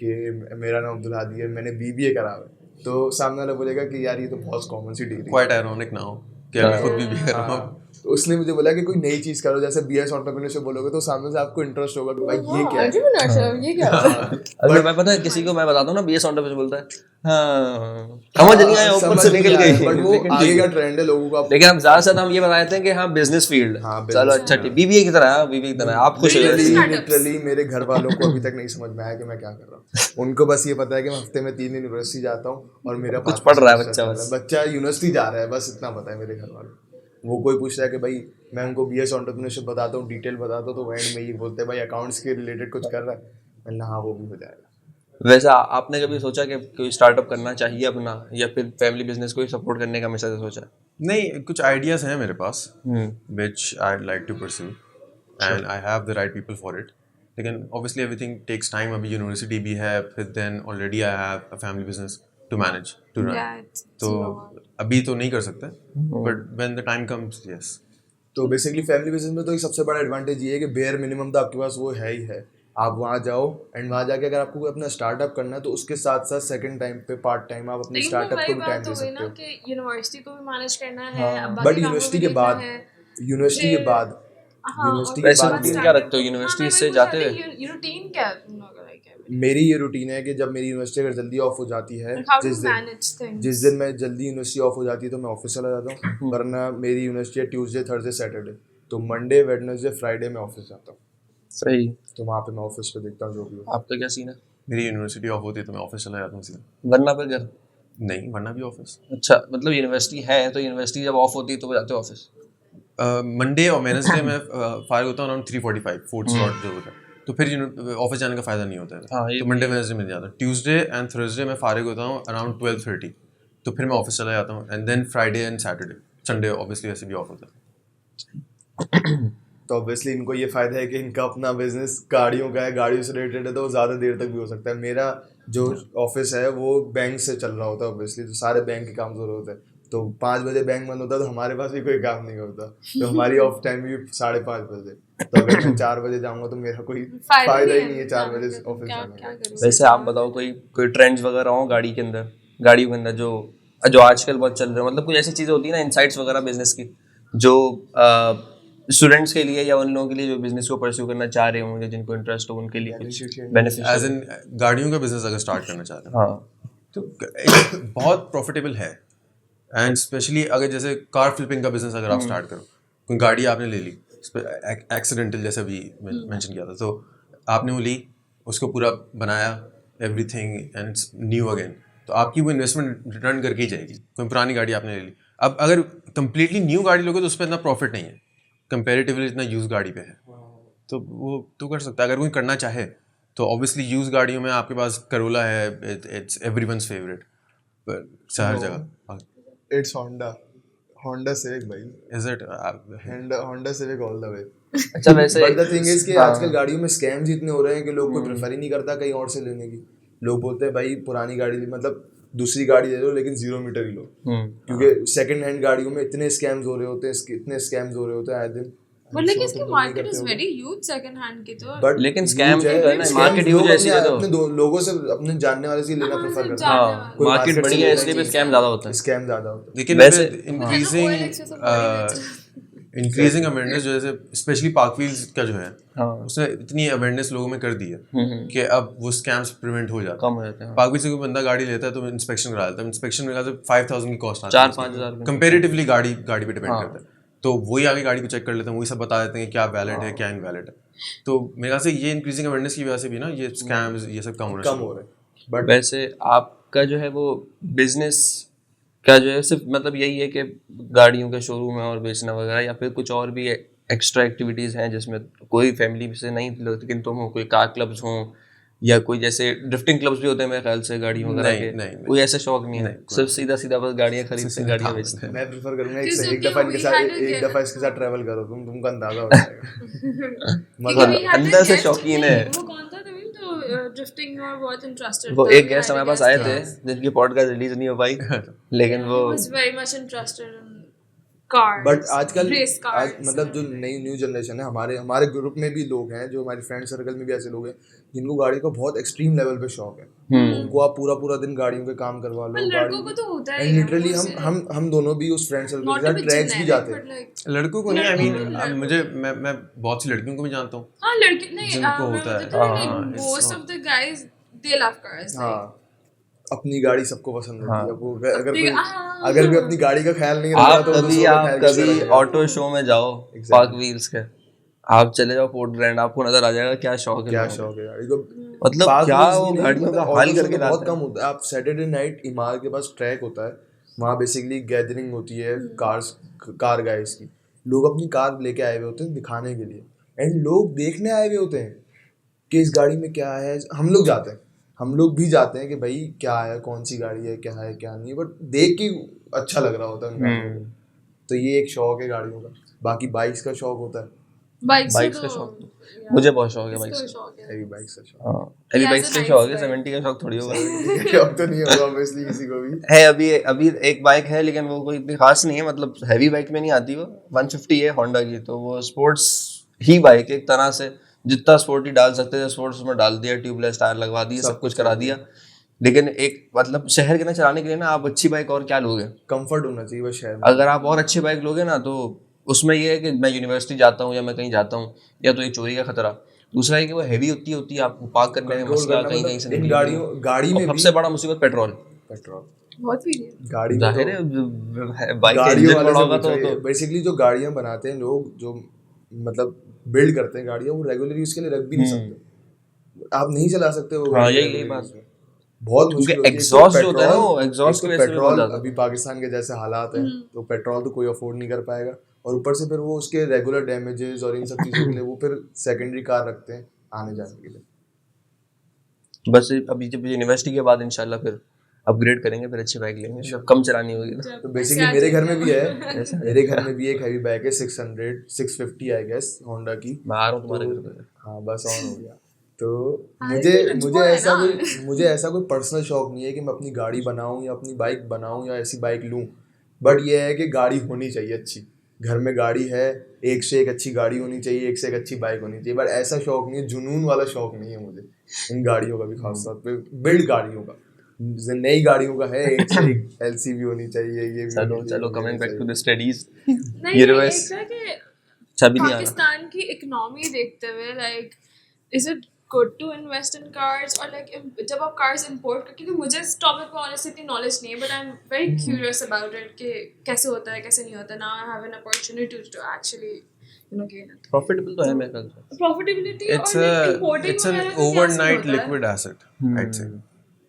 कि मेरा नाम अब्दुल हादी है, मैंने BBA करा हुआ है, तो सामने वाला बोलेगा कि यार ये तो बहुत कॉमन सी डिग्री क्वाइट आयरॉनिक नाउ कि मैं खुद भी कर रहा हूँ। तो उसने मुझे बोला कि कोई नई चीज करो, जैसे BS एंटरप्रेन्योरशिप बोलोगे तो सामने से आपको इंटरेस्ट होगा कि भाई ये क्या है। एंटरप्रेन्योरशिप ये क्या है? अगर मैं पता है किसी को मैं बताता हूँ ना बीएस एंटरप्रेन्योरशिप बोलता है हाँ समझ नहीं आया, ऊपर से निकल गई। बट वो आगे का ट्रेंड है, लोगों को लेकिन हम ज्यादा से ज्यादा हम ये बताते हैं कि हाँ बिजनेस फील्ड हाँ, चलो business अच्छा ठीक बीबीए की तरह है, बीबीए की तरह है, आप खुश हो जाइए। लिटरली मेरे घर वालों को अभी तक नहीं समझ में आया कि मैं क्या कर रहा हूँ। उनको बस ये पता है कि मैं हफ्ते में 3 दिन यूनिवर्सिटी जाता हूँ और मेरा कुछ पढ़ रहा है बच्चा, बस बच्चा यूनिवर्सिटी जा रहा है, बस इतना पता है मेरे घर वालों को। वो कोई पूछ रहा है कि भाई मैं उनको BS एंटरप्रेन्योरशिप बताता हूँ, डिटेल बताता हूँ, तो एंड में ये बोलते हैं भाई अकाउंट्स के रिलेटेड कुछ कर रहा है, मैंने हाँ वो भी हो जाएगा। वैसे आपने कभी सोचा कि कोई स्टार्टअप करना चाहिए अपना, या फिर फैमिली बिजनेस को ही सपोर्ट करने का हमेशा से सोचा? नहीं, कुछ आइडियाज हैं मेरे पास which I'd like to pursue and I have the right people for it, लेकिन obviously everything takes time। अभी यूनिवर्सिटी भी है, फिर then already I have a family business to manage to run, Yeah, it's तो a lot. अभी तो नहीं कर सकते, but when the time comes, yes। तो बेसिकली फैमिली बिजनेस में तो एक सबसे बड़ा एडवांटेज ये है कि बेयर मिनिमम तो आपके पास वो है ही है। आप वहाँ जाओ एंड वहाँ जाके अगर आपको कोई अपना स्टार्टअप करना है तो उसके साथ साथ सेकंड टाइम पे पार्ट टाइम आप अपने लेकिन स्टार्टअप वही को भी टाइम बात दे हो गई सकते ना हो। कि यूनिवर्सिटी को भी मैनेज करना है, अब बट बाकी कामों यूनिवर्सिटी को के भी बाद देखना है। यूनिवर्सिटी के बाद हाँ, यूनिवर्सिटी के वैसे बाद रूटीन क्या रखते हो यूनिवर्सिटी से जाते हुए? ये रूटीन क्या है तुम लोगों का? like है? मेरी ये रूटीन है कि जब मेरी यूनिवर्सिटी अगर जल्दी ऑफ हो जाती है, Like how to manage things? जिस दिन मैं जल्दी यूनिवर्सिटी ऑफ हो जाती है तो मैं ऑफिस चला जाता हूँ, वरना मेरी यूनिवर्सिटी है ट्यूसडे थर्सडे सैटरडे, तो मंडे वेडनेसडे फ्राइडे में ऑफिस जाता हूँ, सही। तो वहाँ पे मैं ऑफिस पे देखता हूँ जो भी हो। आपका क्या सीन है? मेरी यूनिवर्सिटी ऑफ होती है तो मैं ऑफिस चला जाता हूँ सीधा। वरना फिर घर? नहीं, वरना भी ऑफिस। अच्छा, मतलब यूनिवर्सिटी है तो यूनिवर्सिटी जब ऑफ होती है तो वो जाते हो ऑफिस? मंडे और वेडनेसडे में फारिग होता हूँ अराउंड 3:45 फोर्थ स्लॉट जो होता है, तो फिर ऑफिस जाने का फ़ायदा नहीं होता हाँ, है, ये तो मंडे वेडनेसडे मिल जाता है। ट्यूसडे एंड थर्सडे में फारिग होता हूँ अराउंड 12:30, तो फिर मैं ऑफिस चला जाता हूँ, and then Friday and Saturday, Sunday obviously वैसे भी ऑफ होता है। तो ऑब्वियसली इनको ये फायदा है कि इनका अपना बिजनेस गाड़ियों का है, गाड़ियों से रिलेटेड है, तो वो ज़्यादा देर तक भी हो सकता है। मेरा जो ऑफिस है वो बैंक से चल रहा होता है ऑब्वियसली, तो सारे बैंक के काम ज़रूर होते हैं, तो 5 बजे बैंक बंद होता है तो हमारे पास भी कोई काम नहीं होता, तो हमारी ऑफ टाइम भी 5:30 बजे, तो अगर मैं 4 बजे जाऊँगा तो मेरा कोई फायदा ही नहीं है 4 बजे ऑफिस जाने का। वैसे आप बताओ कोई ट्रेंड्स वगैरह हो गाड़ियों के अंदर जो आजकल बहुत चल रहे हो, मतलब कुछ ऐसी चीज़ें होती है ना इनसाइट्स वगैरह बिजनेस की, जो स्टूडेंट्स के लिए या उन लोगों के लिए जो बिजनेस को परस्यू करना चाह रहे होंगे, जिनको इंटरेस्ट हो उनके लिए कुछ बेनिफिशियल? एज इन गाड़ियों का बिजनेस अगर स्टार्ट करना चाहते हैं हाँ, तो बहुत प्रॉफिटेबल है, एंड स्पेशली अगर जैसे कार फ्लिपिंग का बिजनेस अगर आप स्टार्ट करो, कोई गाड़ी आपने ले ली एक्सीडेंटल जैसे भी मेंशन किया था, तो आपने वो ली, उसको पूरा बनाया everything and it's new again, तो आपकी वो इन्वेस्टमेंट रिटर्न करके ही जाएगी। कोई पुरानी गाड़ी आपने ले ली, अब अगर कंप्लीटली न्यू गाड़ी लोगे तो उस पर इतना प्रॉफिट नहीं है कंपेरेटिवली इतना यूज गाड़ी पे है, तो वो तो कर सकता है अगर कोई करना चाहे तो। ऑब्वियसली यूज गाड़ियों में आपके पास करोला है, इट्स एवरीवनस फेवरेट, पर हर जगह इट्स होंडा सिविक भाई, is it Honda civic all the way. अच्छा वैसे बट द थिंग इज कि आजकल गाड़ियों में स्कैम्स इतने हो रहे हैं कि लोग कोई प्रेफर ही नहीं करता कहीं और से लेने की। लोग बोलते हैं भाई पुरानी गाड़ी मतलब दूसरी गाड़ी ले लो लेकिन 0 मीटर ही लो, क्योंकि सेकंड हैंड गाड़ियों में इतने स्कैम्स हो रहे होते हैं आए दिन। But like इसकी market is very huge second hand की तो। बट लेकिन स्कैम तो है ना, मार्केट यूज है इसलिए तो अपने लोगों से अपने जानने वाले से लेना प्रेफर करते हैं। हाँ, मार्केट बड़ी है इसलिए भी स्कैम ज़्यादा होता है। स्कैम ज़्यादा होता है। लेकिन वैसे इंक्रीजिंग अवेयरनेस जो है स्पेशली पार्क व्हील्स का जो है, उसने इतनी अवेयरनेस लोगों में कर दी है कि अब वो स्कैम्स प्रिवेंट हो जाते कम हो जाते हैं। पार्क व्हील से कोई बंदा गाड़ी लेता है तो इंस्पेक्शन करा देता है, इंस्पेक्शन में 5,000 की कॉस्ट आती 4-5 हज़ार कंपेरेटिवली गाड़ी पे डिपेंड करता है, तो वही आगे गाड़ी को चेक कर लेते हैं, वही सब बता देते हैं कि क्या वैलिड है क्या इनवैलिड है। तो मेरे ख्याल से ये इंक्रीजिंग अवेयरनेस की वजह से भी ना ये स्कैम्स ये सब कम हो रहे हैं। बट वैसे आपका जो है वो बिजनेस का जो है सिर्फ मतलब यही है कि गाड़ियों के शोरूम है और बेचना वगैरह, या फिर कुछ और भी एक्स्ट्रा एक्टिविटीज़ हैं जिसमें कोई फैमिली से नहीं लेकिन तुम हो, कोई कार क्लब्स हों या कोई जैसे ड्रिफ्टिंग क्लब्स भी होते हैं मेरे ख्याल से गाड़ियों वगैरह नहीं, के, नहीं, कोई ऐसा शौक नहीं है, नहीं, सिर्फ सीधा सीधा बस गाड़ियाँ खरीदते हैं, गाड़ियाँ बेचते हैं? मैं प्रेफर करूंगा एक Because से एक okay, दफा इनके we साथ had a एक दफा इसके साथ ट्रैवल करो तुमको अंदाजा हो जाएगा। मतलब We had a अंदर से guest, शौकीन नहीं, है। वो कौन था तभी तो ड्रिफ्टिंग में बहुत इंटरेस्टेड वो था। एक गेस्ट हमारे पास आए थे जिनकी पॉडकास्ट रिलीज नहीं हो पाई, लेकिन वो was very much interested in cars, but आजकल race cars, मतलब जो नई न्यू जनरेशन है, हमारे हमारे ग्रुप में भी लोग हैं, जो हमारे फ्रेंड सर्कल में भी ऐसे लोग हैं जिनको गाड़ी का बहुत एक्सट्रीम लेवल पे शौक है। उनको आप पूरा पूरा दिन गाड़ियों पे काम करवा लो, पर गाड़ी लड़कों को तो होता है एंड लिटरली हम दोनों भी उस फ्रेंड सर्कल के साथ ट्रैक्स भी जाते हैं। लड़कों को नहीं, आई लड़कों मीन को- मुझे मैं बहुत सी लड़कियों को भी जानता हूँ। हाँ लड़के नहीं जिनको होता है। Like most of the guys they love cars. हाँ, अपनी गाड़ी सबको पसंद होती है। वो अगर अपनी- कोई हाँ। अगर भी अपनी गाड़ी का ख्याल नहीं रख रहा आप तो कभी दूसरों का आप ख्याल कैसे कभी रखेगा? ऑटो शो में जाओ, पार्क व्हील्स के, आप चले जाओ पोर्ट ग्रैंड, आपको नजर आ जाएगा क्या शौक है क्या लोगों को। शौक है गाड़ी को, मतलब पास क्या व्हील्स वो भी नहीं, गाड़ियों मतलब का ऑटो हाल शो करके तो बहुत लाते कम हैं। होता है। आप सैटरडे नाइट इमार के पास ट्रैक होता है, वहाँ बेसिकली गैदरिंग होती है कार गाइस की। लोग अपनी कार लेके आए हुए होते हैं दिखाने के लिए, एंड लोग देखने आए हुए होते हैं कि इस गाड़ी में क्या है। हम लोग जाते हैं, हम लोग भी जाते हैं कि भाई क्या है, कौन सी गाड़ी है क्या नहीं है, बट देख के अच्छा लग रहा होता है उन गाड़ियों को। तो ये एक शौक है गाड़ियों का। बाकी बाइक्स का शौक होता है, बाइक्स बाइक्स का शौक मुझे बहुत शौक है बाइक्स का। शौक है। हैवी बाइक्स का शौक। हाँ, अभी He has बाइक्स a का nice शौक है, bike. 70 का शौक थोड़ी होगा। शौक तो नहीं होगा ऑब्वियसली किसी को भी। है अभी अभी एक बाइक है, लेकिन वो कोई इतनी खास नहीं है, मतलब हैवी बाइक में नहीं आती वो। 150 है होंडा की, तो वो स्पोर्ट्स ही बाइक एक तरह से, जितना स्पोर्टी डाल सकते थे स्पोर्ट्स में डाल दिया, ट्यूबलेस टायर लगवा दिए, सब कुछ करा दिया। लेकिन एक मतलब शहर के ना चलाने के लिए ना, आप अच्छी बाइक और क्या लोगे? कंफर्ट होना चाहिए बस शहर में। अगर आप और अच्छी बाइक लोगे ना, तो उसमें ये है कि मैं यूनिवर्सिटी जाता हूँ या मैं कहीं जाता हूँ, या तो एक चोरी का खतरा, दूसरा है कि वो हैवी होती है, आपको पार्क करने में कंट्रोल मसला, करना, कहीं कहीं से मतलब इन निकली हुई है। गाड़ी में और भी सबसे बड़ा मुसीबत पेट्रोल। पेट्रोल। बहुत पीली है। गाड़ी में जाहिर तो है बाइक का गाड़ियों इंजन वाले बड़ा से होगा तो पूछो, बेसिकली जो गाड़ियां बनाते हैं लोग, जो मतलब बिल्ड करते हैं गाड़ियां, वो रेगुलरली उसके लिए रख भी नहीं सकते। आप नहीं चला सकते वो हाँ, गाड़ी यही regularly बात उसमें। बहुत क्योंकि मुश्किल होती है। एग्जॉस्ट जो होता है ना, वो एग्जॉस्ट की वजह से भी बहुत पेट्रोल ज्यादा। अभी पाकिस्तान के जैसे हालात हैं, तो पेट्रोल तो कोई अफोर्ड नहीं कर पाएगा, और ऊपर से फिर वो उसके रेगुलर डैमेजेस और इन सब चीज़ों के लिए वो फिर सेकेंडरी कार रखते हैं आने जाने के लिए। बस अभी जब यूनिवर्सिटी के बाद इंशाल्लाह फिर अपग्रेड करेंगे, फिर अच्छी बाइक लेंगे जब कम चलानी होगी ना। तो बेसिकली मेरे घर में भी है, मेरे घर में भी एक हैवी बाइक है 650 आई गेस होंडा की। मैं आ रहा हूँ तुम्हारे घर पे। हाँ बस ऑन हो गया। तो अरे मुझे तो मुझे है ऐसा ना। कोई मुझे ऐसा कोई पर्सनल शौक नहीं है कि मैं अपनी गाड़ी बनाऊं या अपनी बाइक बनाऊं या ऐसी बाइक लूं, बट ये है कि गाड़ी होनी चाहिए अच्छी। घर में गाड़ी है, एक से एक अच्छी गाड़ी होनी चाहिए, एक से एक अच्छी बाइक होनी चाहिए, बट ऐसा शौक नहीं है, जुनून वाला शौक नहीं है मुझे इन गाड़ियों का भी, खास तौर पे बिल्ड गाड़ियों का। नई गाड़ियों का है, एक से एक एलसीवी होनी चाहिए, ये भी चलो होनी चलो, चाहिए, कमिंग बैक टू चाहिए। The studies. नहीं यूनिवर्स एक था कि चाबी नहीं आना। पाकिस्तान की इकोनॉमी देखते हुए like is it good to invest in cars, और लाइक जब आप कार्स इंपोर्ट कर, क्योंकि मुझे इस टॉपिक पे ऑनेस्टली इतनी नॉलेज नहीं है, but I am very curious about it कि कैसे होता है कैसे नहीं होता। Now I have an opportunity to actually you know gain it. Profitable तो है मेरे ख्याल से। प्रॉफिटेबिलिटी It's और a इंपोर्टिंग it's an वगैरह का क्या overnight सीन होता है? liquid asset, I'd say,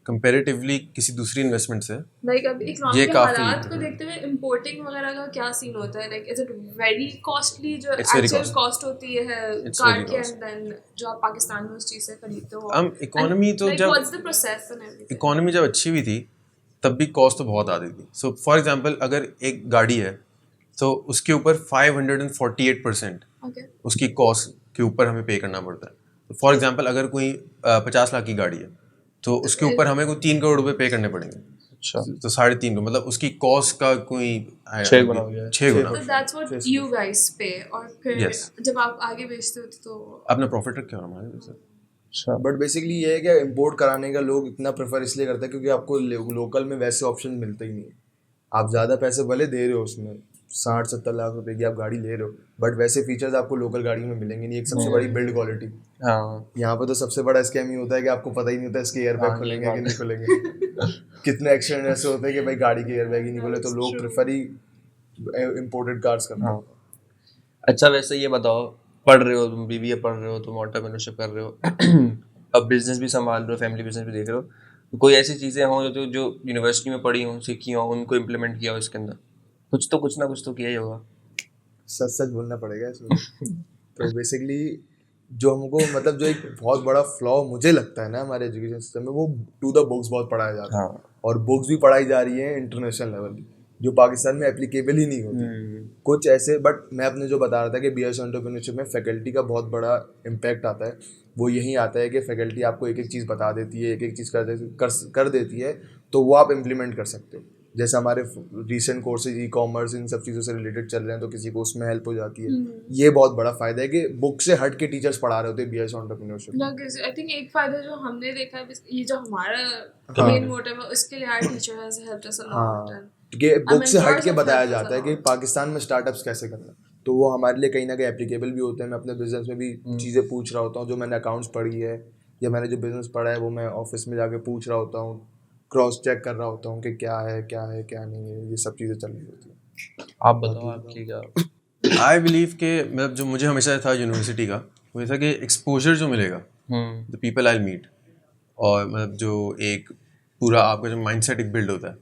comparatively किसी दूसरी इन्वेस्टमेंट से। लाइक अभी इकोनॉमी ये के काफी- हालात को देखते हुए इंपोर्टिंग वगैरह का क्या सीन होता है? Like is it very costly जो It's very actual costly. Cost होती है It's कार very की, costly. एंड देन जो आप पाकिस्तान में उस चीज से खरीदते हो? economy तो जब what's the process and everything? Economy जब अच्छी हुई थी तब भी कॉस्ट तो बहुत आती थी। सो फॉर एग्जांपल अगर एक गाड़ी है तो उसके ऊपर 548% ओके उसकी कॉस्ट के ऊपर हमें पे करना पड़ता है। फॉर एग्जांपल अगर कोई 50 लाख की गाड़ी है तो उसके ऊपर हमें कोई 3 करोड़ रुपए पे करने पड़ेंगे। अच्छा, तो 3.5 करोड़, मतलब उसकी कॉस्ट का कोई 6 गुना हो गया। 6 गुना तो दैट्स व्हाट यू गाइस पे, और फिर Yes. जब आप आगे बेचते हो तो अपना प्रॉफिट रखे हो हमारे जैसे। अच्छा, बट बेसिकली ये है कि इंपोर्ट कराने का लोग इतना प्रेफर इसलिए करते हैं क्योंकि आपको लोकल में वैसे ऑप्शन मिलते ही नहीं है। आप ज़्यादा पैसे भले दे रहे हो, उसमें 60-70 लाख रुपए की आप गाड़ी ले रहे हो, बट वैसे फीचर्स आपको लोकल गाड़ी में मिलेंगे नहीं। एक सबसे बड़ी बिल्ड क्वालिटी, हाँ यहाँ पे तो सबसे बड़ा स्कैम ही होता है कि आपको पता ही नहीं होता इसके एयर बैग हाँ, खुलेंगे ये कि बात नहीं खुलेंगे। कितने एक्सीडेंट ऐसे होते हैं कि भाई गाड़ी के एयर बैग ही नहीं खुले, तो लोग प्रेफर ही इम्पोर्टेड कार्स करते हाँ। हैं। अच्छा, वैसे ये बताओ, पढ़ रहे हो तुम, बीबीए पढ़ रहे हो तुम, एंटरप्रेन्योरशिप कर रहे हो, अब बिजनेस भी संभाल रहे हो, फैमिली बिजनेस भी देख रहे हो, तो कोई ऐसी चीज़ें हों जो यूनिवर्सिटी में पढ़ी हों, सीखी हों, उनको इम्प्लीमेंट किया हो इसके अंदर? कुछ ना कुछ तो किया ही होगा। सच सच बोलना पड़ेगा इसमें। तो बेसिकली जो हमको मतलब जो एक बहुत बड़ा फ्लॉ मुझे लगता है ना हमारे एजुकेशन सिस्टम में, वो टू द बुक्स बहुत पढ़ाया जाता है। और बुक्स भी पढ़ाई जा रही है इंटरनेशनल लेवल की, जो पाकिस्तान में एप्लीकेबल ही नहीं होती कुछ ऐसे। बट मैं अपने जो बता रहा था कि बीएस एंटरप्रेन्योरशिप में फैकल्टी का बहुत बड़ा इम्पैक्ट आता है। वो यही आता है कि फैकल्टी आपको एक एक चीज़ बता देती है, एक एक चीज़ कर देती है, तो वो आप इम्प्लीमेंट कर सकते हो। जैसे हमारे रीसेंट कोर्सेज ई कॉमर्स इन सब चीज़ों से रिलेटेड चल रहे हैं, तो किसी को उसमें हेल्प हो जाती है। ये बहुत बड़ा फ़ायदा है कि बुक से हट के टीचर्स पढ़ा रहे होते हैं बीएस एंटरप्रेन्योरशिप। आई थिंक एक फायदा जो हमने देखा है, ये जो हमारा मेन मोटिव है, उसके लिए our teacher has helped us a lot. कि बुक से हट के mentors बताया have helped us जाता है a कि lot. पाकिस्तान में स्टार्टअप्स कैसे करना है, तो वो हमारे लिए कहीं ना कहीं एप्लीकेबल भी होते हैं। मैं अपने बिजनेस में भी चीज़ें पूछ रहा होता हूँ, जो मैंने अकाउंट्स पढ़ी है या मैंने जो बिजनेस पढ़ा है, वो मैं ऑफिस में जाके पूछ रहा होता हूँ, क्रॉस चेक कर रहा होता हूँ कि क्या है क्या नहीं है, ये सब चीज़ें चल रही होती हैं। आप बताओ आपकी क्या? आई बिलीव के मतलब जो मुझे हमेशा था यूनिवर्सिटी का, वो ये था कि एक्सपोजर जो मिलेगा, द पीपल आई मीट, और मतलब जो एक पूरा आपका जो माइंडसेट एक बिल्ड होता है,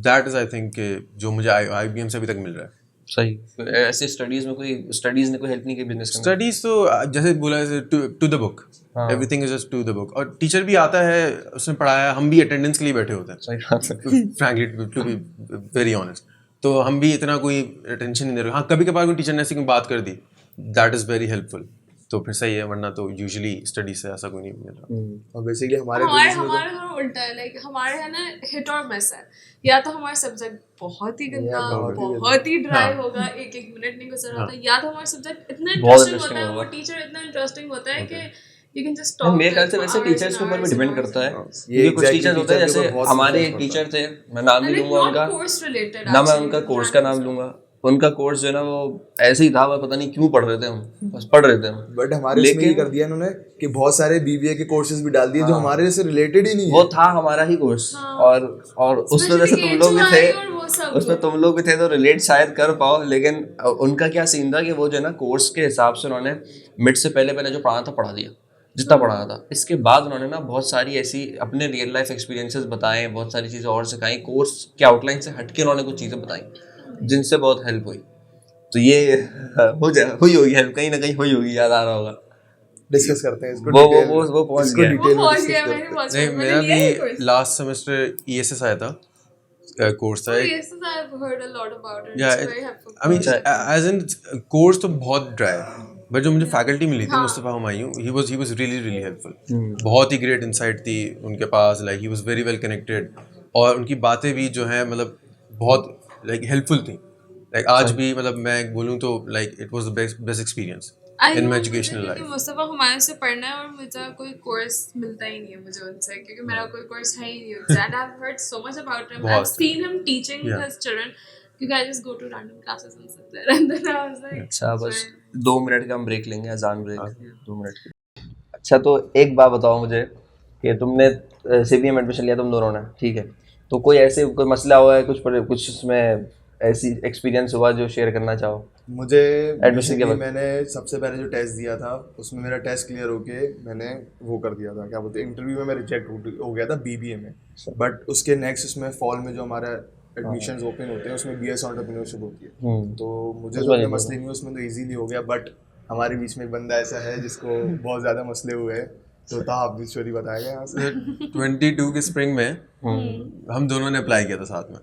दैट इज़ आई थिंक जो मुझे IBM से अभी तक मिल रहा है। सही। ऐसे स्टडीज में कोई स्टडीज ने कोई हेल्प नहीं की बिजनेस करने स्टडीज तो जैसे बोला to the book, everything is just to the book. और टीचर भी आता है, उसने पढ़ाया, हम भी अटेंडेंस के लिए बैठे होते हैं, सही बात है। Frankly to be very honest. तो हम भी इतना कोई अटेंशन नहीं दे रहे। हाँ, कभी कभार कोई टीचर ने ऐसी कोई बात कर दी, दैट इज़ वेरी हेल्पफुल, तो फिर सही है, वरना तो यूजुअली स्टडीज से ऐसा कोई नहीं मिल रहा। और बेसिकली हमारे हमारे थोड़ा उल्टा है, लाइक हमारे है ना हिट और मिस है। या तो हमारा सब्जेक्ट बहुत ही गंदा, बहुत ही ड्राई होगा, एक एक मिनट नहीं गुजर रहा था, या तो हमारा सब्जेक्ट इतना इंटरेस्टिंग होता है, वो टीचर इतना इंटरेस्टिंग होता है कि यू कैन जस्ट टॉक। मेरे ख्याल से वैसे टीचर्स के ऊपर भी डिपेंड करता है। ये कुछ टीचर्स होते हैं, जैसे हमारे एक टीचर थे, मैं नाम नहीं लूंगा उनका, ना मैं उनका कोर्स का नाम लूंगा। उनका कोर्स जो है ना, वो ऐसे ही था, वो पता नहीं क्यों पढ़ रहे थे हम, बस पढ़ रहे थे हम। बट हमारे इसमें ये कर दिया इन्होंने कि बहुत सारे BBA के कोर्सेज भी डाल दिए जो हमारे से रिलेटेड ही नहीं वो था हमारा ही कोर्स, और उसमें जैसे तुम लोग भी थे, उसमें तुम लोग भी थे, तो रिलेट शायद कर पाओ। लेकिन उनका क्या सीन था कि वो जो है ना, कोर्स के हिसाब से उन्होंने मिड से पहले जो पढ़ा था पढ़ा दिया, जितना पढ़ाना था। इसके बाद उन्होंने ना बहुत सारी ऐसी अपने रियल लाइफ एक्सपीरियंसेस बताए, बहुत सारी चीज़ें और सिखाई, कोर्स के आउटलाइन से हटके उन्होंने कुछ चीज़ें बताई, जिनसे बहुत हेल्प हुई। तो ये हुई होगी हेल्प, कहीं ना कहीं हुई होगी, याद आ रहा होगा। डिस्कस करते हैं इसको, वो पहुंच गया। नहीं, मेरा भी लास्ट सेमेस्टर ESS आया था, कोर्स था एक। Yes, I've heard a lot about it. Yeah, It's very helpful. I mean, as in course तो बहुत ड्राई है, बट जो मुझे फैकल्टी मिली थी, Mustafa Humayun, he was really helpful. बहुत ही ग्रेट इंसाइट थी उनके पास, like he was very well connected, और उनकी बातें भी जो है मतलब बहुत लाइक हेल्पफुल थी। लाइक आज भी मतलब मैं बोलूँ तो like it was the best experience in my educational life. Mustafa Humayun से पढ़ना है, और मुझे कोई कोर्स मिलता ही नहीं है मुझे उनसे, क्योंकि मेरा कोई कोर्स है ही नहीं उनसे। And I have heard so much about him, I have seen him teaching his children, क्योंकि I just go to random classes and sit there, and then I was like, अच्छा बस 2 मिनट का हम break लेंगे, अजान break, 2 minute की। अच्छा, तो एक बात बताओ मुझे कि तुमने CBM एडमिशन लिया तुम दोनों ने, ठीक है, तो कोई ऐसे कोई मसला हुआ है, कुछ उसमें ऐसी एक्सपीरियंस हुआ जो शेयर करना चाहो? मुझे एडमिशन के बाद मैंने सबसे पहले जो टेस्ट दिया था, उसमें मेरा टेस्ट क्लियर होके मैंने वो कर दिया था, क्या बोलते हैं, इंटरव्यू में मैं रिजेक्ट हो गया था BBA में। बट उसके नेक्स्ट उसमें फॉल में जो हमारा एडमिशंस ओपन होते हैं, उसमें BS एंटरप्रेन्योरशिप होती है, तो मुझे तो मसले नहीं हुए उसमें, तो ईजीली हो गया। बट हमारे बीच में एक बंदा ऐसा है जिसको बहुत ज़्यादा मसले हुए हैं, तो आप स्टोरी बताएगा यहाँ से। 22 के स्प्रिंग में हम दोनों ने अप्लाई किया था साथ में,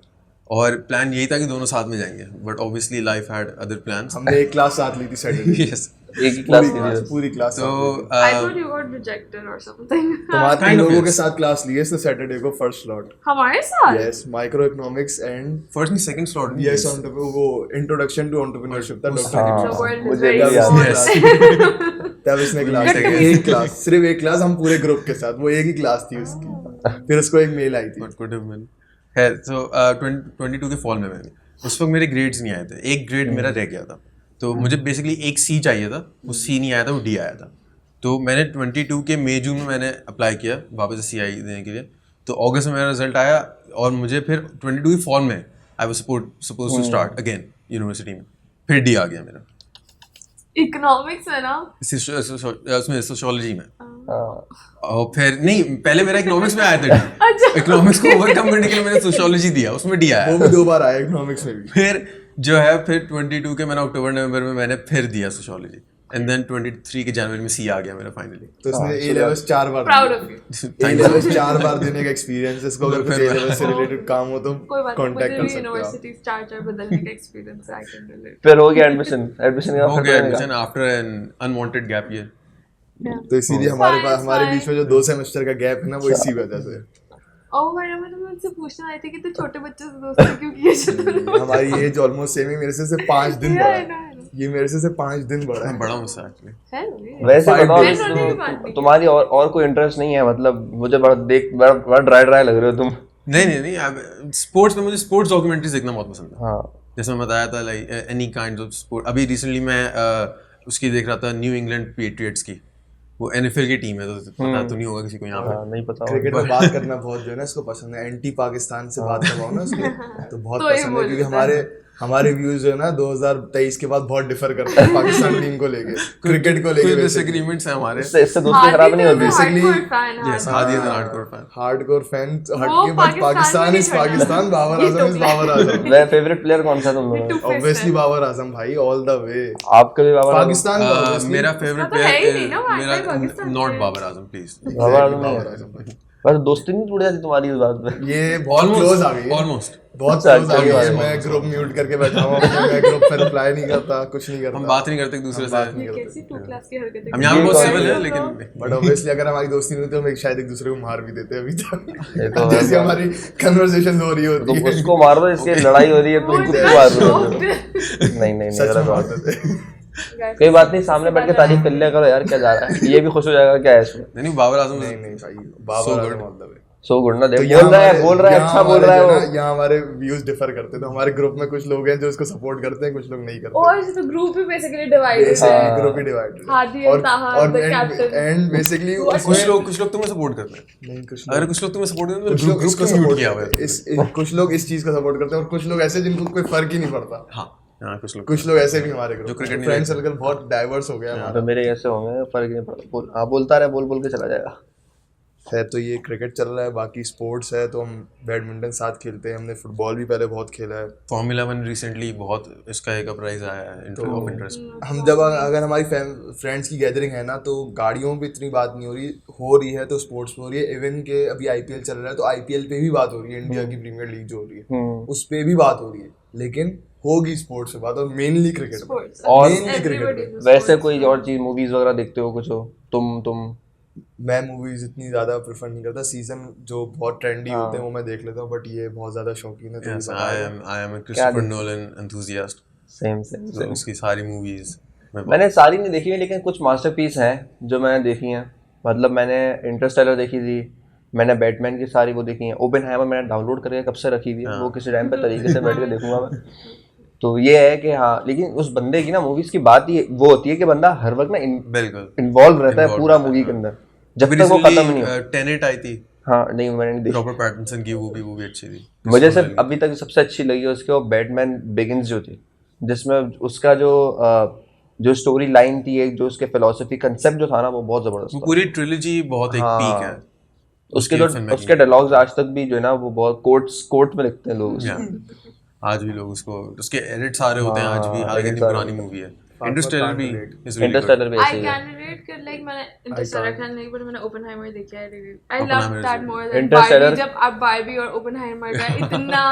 और प्लान यही था कि दोनों साथ में जाएंगे, but obviously life had other plans. हमने एक क्लास साथ ली थी सैटरडे। यस, एक ही क्लास की पूरी क्लास। तो I thought you got rejected or something. तुम्हारे तीन लोगों के साथ क्लास ली है इसने सैटरडे को, फर्स्ट स्लॉट। हमारे साथ? Yes, micro economics and first नहीं सेकंड स्लॉट। यस, वो इंट्रोडक्शन टू एंटरप्रेन्योरशिप था डॉक्टर The world is मुझे very भी याद है। small. तब इसने क्लास एक क्लास, सिर्फ एक क्लास, हम पूरे ग्रुप के साथ, वो एक ही क्लास थी उसकी। फिर उसको एक मेल आई थी। What could have been? है तो 22 के फॉल में मैं, उस वक्त मेरे ग्रेड्स नहीं आए थे, एक ग्रेड मेरा रह गया था, तो मुझे बेसिकली एक C चाहिए था, वो C नहीं आया था, वो D आया था। तो मैंने 22 के मई जून में मैंने अप्लाई किया वापस से CI देने के लिए, तो अगस्त में मेरा रिजल्ट आया, और मुझे फिर 22 के फॉल में I was suppose to start again university में, फिर D आ गया मेरा। इकोनॉमिक्स है ना, उसमें सोशियोलॉजी में, और फिर नहीं, पहले मेरा इकोनॉमिक्स में आया था, इकोनॉमिक्स को ओवरकम करने के लिए मैंने सोशियोलॉजी दिया, उसमें D आया। वो भी 2 बार आया इकोनॉमिक्स में भी। फिर जो है फिर 22 के मैंने अक्टूबर नवंबर में मैंने फिर दिया सोशियोलॉजी, एंड देन 23 के जनवरी में सी आ गया मेरा फाइनली। तो इसने A levels 4 bar proud of you. A levels 4 बार देने का एक्सपीरियंस है इसको। अगर कुछ ए लेवल से रिलेटेड काम हो तो कोई बात नहीं, कांटेक्ट मुझे कर भी सकते हो आप। यूनिवर्सिटी चार बदलने का एक्सपीरियंस है, आई कैन रिलेट। फिर हो गया एडमिशन का हो गया admission after an unwanted gap year. तो इसीलिए हमारे पास Fine, हमारे fine. बीच में जो 2 सेमेस्टर का गैप है ना वो इसी वजह से। ओह मैडम, मैं मुझसे पूछना आई थी कि तू छोटे बच्चों से दोस्ती क्यों की है तूने? हमारी एज ऑलमोस्ट सेम ही, मेरे से 5 दिन बड़ा I know, I है। know. ये मेरे से 5 दिन बड़ा है। बड़ा मुझसे एक्चुअली। है ना? वैसे 5 बताओ days होने की बात नहीं। तुम्हारी और कोई इंटरेस्ट नहीं है? मतलब मुझे बड़ा ड्राई लग रहे हो तुम। नहीं, स्पोर्ट्स में मुझे स्पोर्ट्स डॉक्यूमेंट्रीज देखना बहुत पसंद है। हाँ जैसे मैं बताया था like any kind of sport. अभी रिसेंटली मैं उसकी देख रहा था न्यू इंग्लैंड पेट्रियट्स की, वो एनएफएल की टीम है, तो पता तो नहीं होगा किसी को यहाँ पे। हाँ, नहीं पता क्रिकेट में बात करना बहुत जो है ना इसको पसंद है। एंटी पाकिस्तान से बात करवाओ ना उसको तो बहुत तो ये पसंद है, बोल क्योंकि देता है। हमारे व्यूज जो है ना 2023 के बाद बहुत डिफर करते हैं पाकिस्तान टीम को लेके, क्रिकेट को लेके। डिसएग्रीमेंट्स हैं हमारे। इससे दोस्ती खराब नहीं होती। Yes, Hadi is an hardcore fan. Hardcore fan हट वो के, बट पाकिस्तान पाकिस्तान में इज नहीं पाकिस्तान, बाबर ये आजम तो इज बाबर आजम। वह फेवरेट प्लेयर कौन सा तुम लोगों का? ऑब्वियसली बाबर आजम भाई, ऑल द वे। आपका भी बाबर आजम? पाकिस्तान का obviously मेरा फेवरेट उसका तो है ही प्लेयर नहीं ना, वो मेरा actually Pakistan not player। Babar Azam please. Babar Azam नहीं बाबर है। आजम भाई। बस दोस्ती नहीं टूट जाती तुम्हारी इस बात पे? ये बहुत क्लोज आ गई है, ऑलमोस्ट। बहुत अच्छा, क्लोज आ गई है। almost. मैं ग्रुप म्यूट करके बैठा हूँ, मैं ग्रुप पर रिप्लाई नहीं करता, कुछ नहीं करता। हम बात नहीं करते एक दूसरे से। ये कैसी टू क्लास की हरकतें हम यहाँ ये बहुत कौन सिविल है? है लेकिन बट ऑब्वियसली अगर हमारी दोस्ती नहीं होती तो हम शायद एक दूसरे को मार भी देते अभी ये तक। तो जैसे हमारी कन्वर्सेशन हो रही होती तुम है। उसको मार दो, इसकी लड़ाई हो रही है, तुम खुद को मार रहे हो। नहीं सच गलत में बात मार है। देते। कोई बात नहीं, सामने बैठ के तारीफ कर लिया करो यार, क्या जा रहा है, ये भी खुश हो जाएगा क्या है इसमें। नहीं बाबर आजम नहीं नहीं भाई, Babar Azam all the way। So good ना, देख तो बोल रहा है अच्छा बोल रहा है वो। यहाँ हमारे व्यूज डिफर करते हैं, तो हमारे ग्रुप में कुछ लोग हैं जो इसको सपोर्ट करते हैं, कुछ लोग नहीं करते। और तो ग्रुप ही बेसिकली डिवाइडेड है। ग्रुप ही डिवाइडेड हादी और ताहा, the captain। एंड बेसिकली कुछ लोग तुम्हें सपोर्ट करते हैं। नहीं, कुछ अगर कुछ लोग तुम्हें सपोर्ट करते हैं कुछ तो लोग ग्रुप इसको को म्यूट सपोर्ट किया हुआ करते है। हैं, कुछ लोग इस चीज को सपोर्ट करते हैं, और कुछ लोग ऐसे जिनको कोई फर्क ही नहीं पड़ता। हाँ कुछ लोग ऐसे भी हमारे जो ग्रुप cricket नहीं फ्रेंड देखते। सर्कल बहुत डाइवर्स हो गया हमारा। तो मेरे ऐसे होंगे, फर्क नहीं पड़ता। बोल, हाँ बोलता रहे, बोल के चला जाएगा। है तो ये क्रिकेट चल रहा है, बाकी स्पोर्ट्स है तो हम बैडमिंटन साथ खेलते हैं, हमने फुटबॉल भी पहले बहुत खेला है। फॉर्मूला 1 रिसेंटली बहुत इसका एक अपराइज आया है ऑफ इंटरेस्ट। हम जब अगर हमारी फ्रेंड्स की गैदरिंग है ना, तो गाड़ियों पे इतनी बात नहीं हो रही है तो स्पोर्ट्स पे हो रही है। इवन के अभी आईपीएल चल रहा है तो आईपीएल पे भी बात हो रही है, इंडिया की प्रीमियर लीग जो हो रही है उस पे भी बात हो रही है, लेकिन होगी स्पोर्ट्स से बात, और मेनली क्रिकेट पे। और Mainly cricket पे। वैसे कोई और चीज, मूवीज वगैरह देखते हो कुछ हो तुम? मैं मूवीज इतनी ज्यादा प्रेफर नहीं करता, सीजन जो बहुत ट्रेंडी होते हैं वो मैं देख लेता हूँ, बट ये बहुत ज्यादा शौकीन है तो Yes, ये पता है। I am a Christopher Nolan enthusiast. Same तो उसकी सारी मूवीज मैंने सारी नहीं देखी है, लेकिन कुछ मास्टरपीस हैं जो मैंने देखी हैं। मतलब मैंने इंटरस्टेलर देखी थी, मैंने बैटमैन की सारी वो देखी है। ओपेनहाइमर मैंने डाउनलोड करके कब से रखी हुई है, वो किसी टाइम पे तरीके से बैठ के देखूंगा मैं। तो ये है कि हाँ, लेकिन उस बंदे की ना मूवीज की बात ही वो होती है कि बंदा हर वक्त ना बिल्कुल इन्वॉल्व रहता है पूरा मूवी के अंदर, जब तक वो खत्म नहीं हो। टेनेट आई थी हाँ नहीं, मैंने नहीं देखी। रॉबर्ट पैटिंसन की, वो भी अच्छी थी। मुझे सिर्फ अभी तक सबसे अच्छी लगी उसके वो बैटमैन बिगिंस जो थी, जिसमें उसका जो स्टोरी लाइन थी, एक जो उसके फिलोसफी कंसेप्ट जो था ना, वो बहुत जबरदस्त वो था। पूरी ट्रिलॉजी बहुत एक पीक है। उसके जो उसके डायलॉग्स आज तक भी जो है ना, वो बहुत कोर्ट में लिखते हैं लोग उसको। आज भी लोग उसके एडिट सारे होते हैं आज भी, हालांकि इतनी पुरानी मूवी है। इंटरस्टेलर भी इंटरस्टेलर भी ऐसे I ही है। can relate कर, like मैंने इंटरस्टेलर ख्याल नहीं, पर मैंने ओपेनहाइमर देखा है review. I love Oppenheimer that is- more than Interstellar- Barbie। जब अब बारबी और ओपेनहाइमर का इतना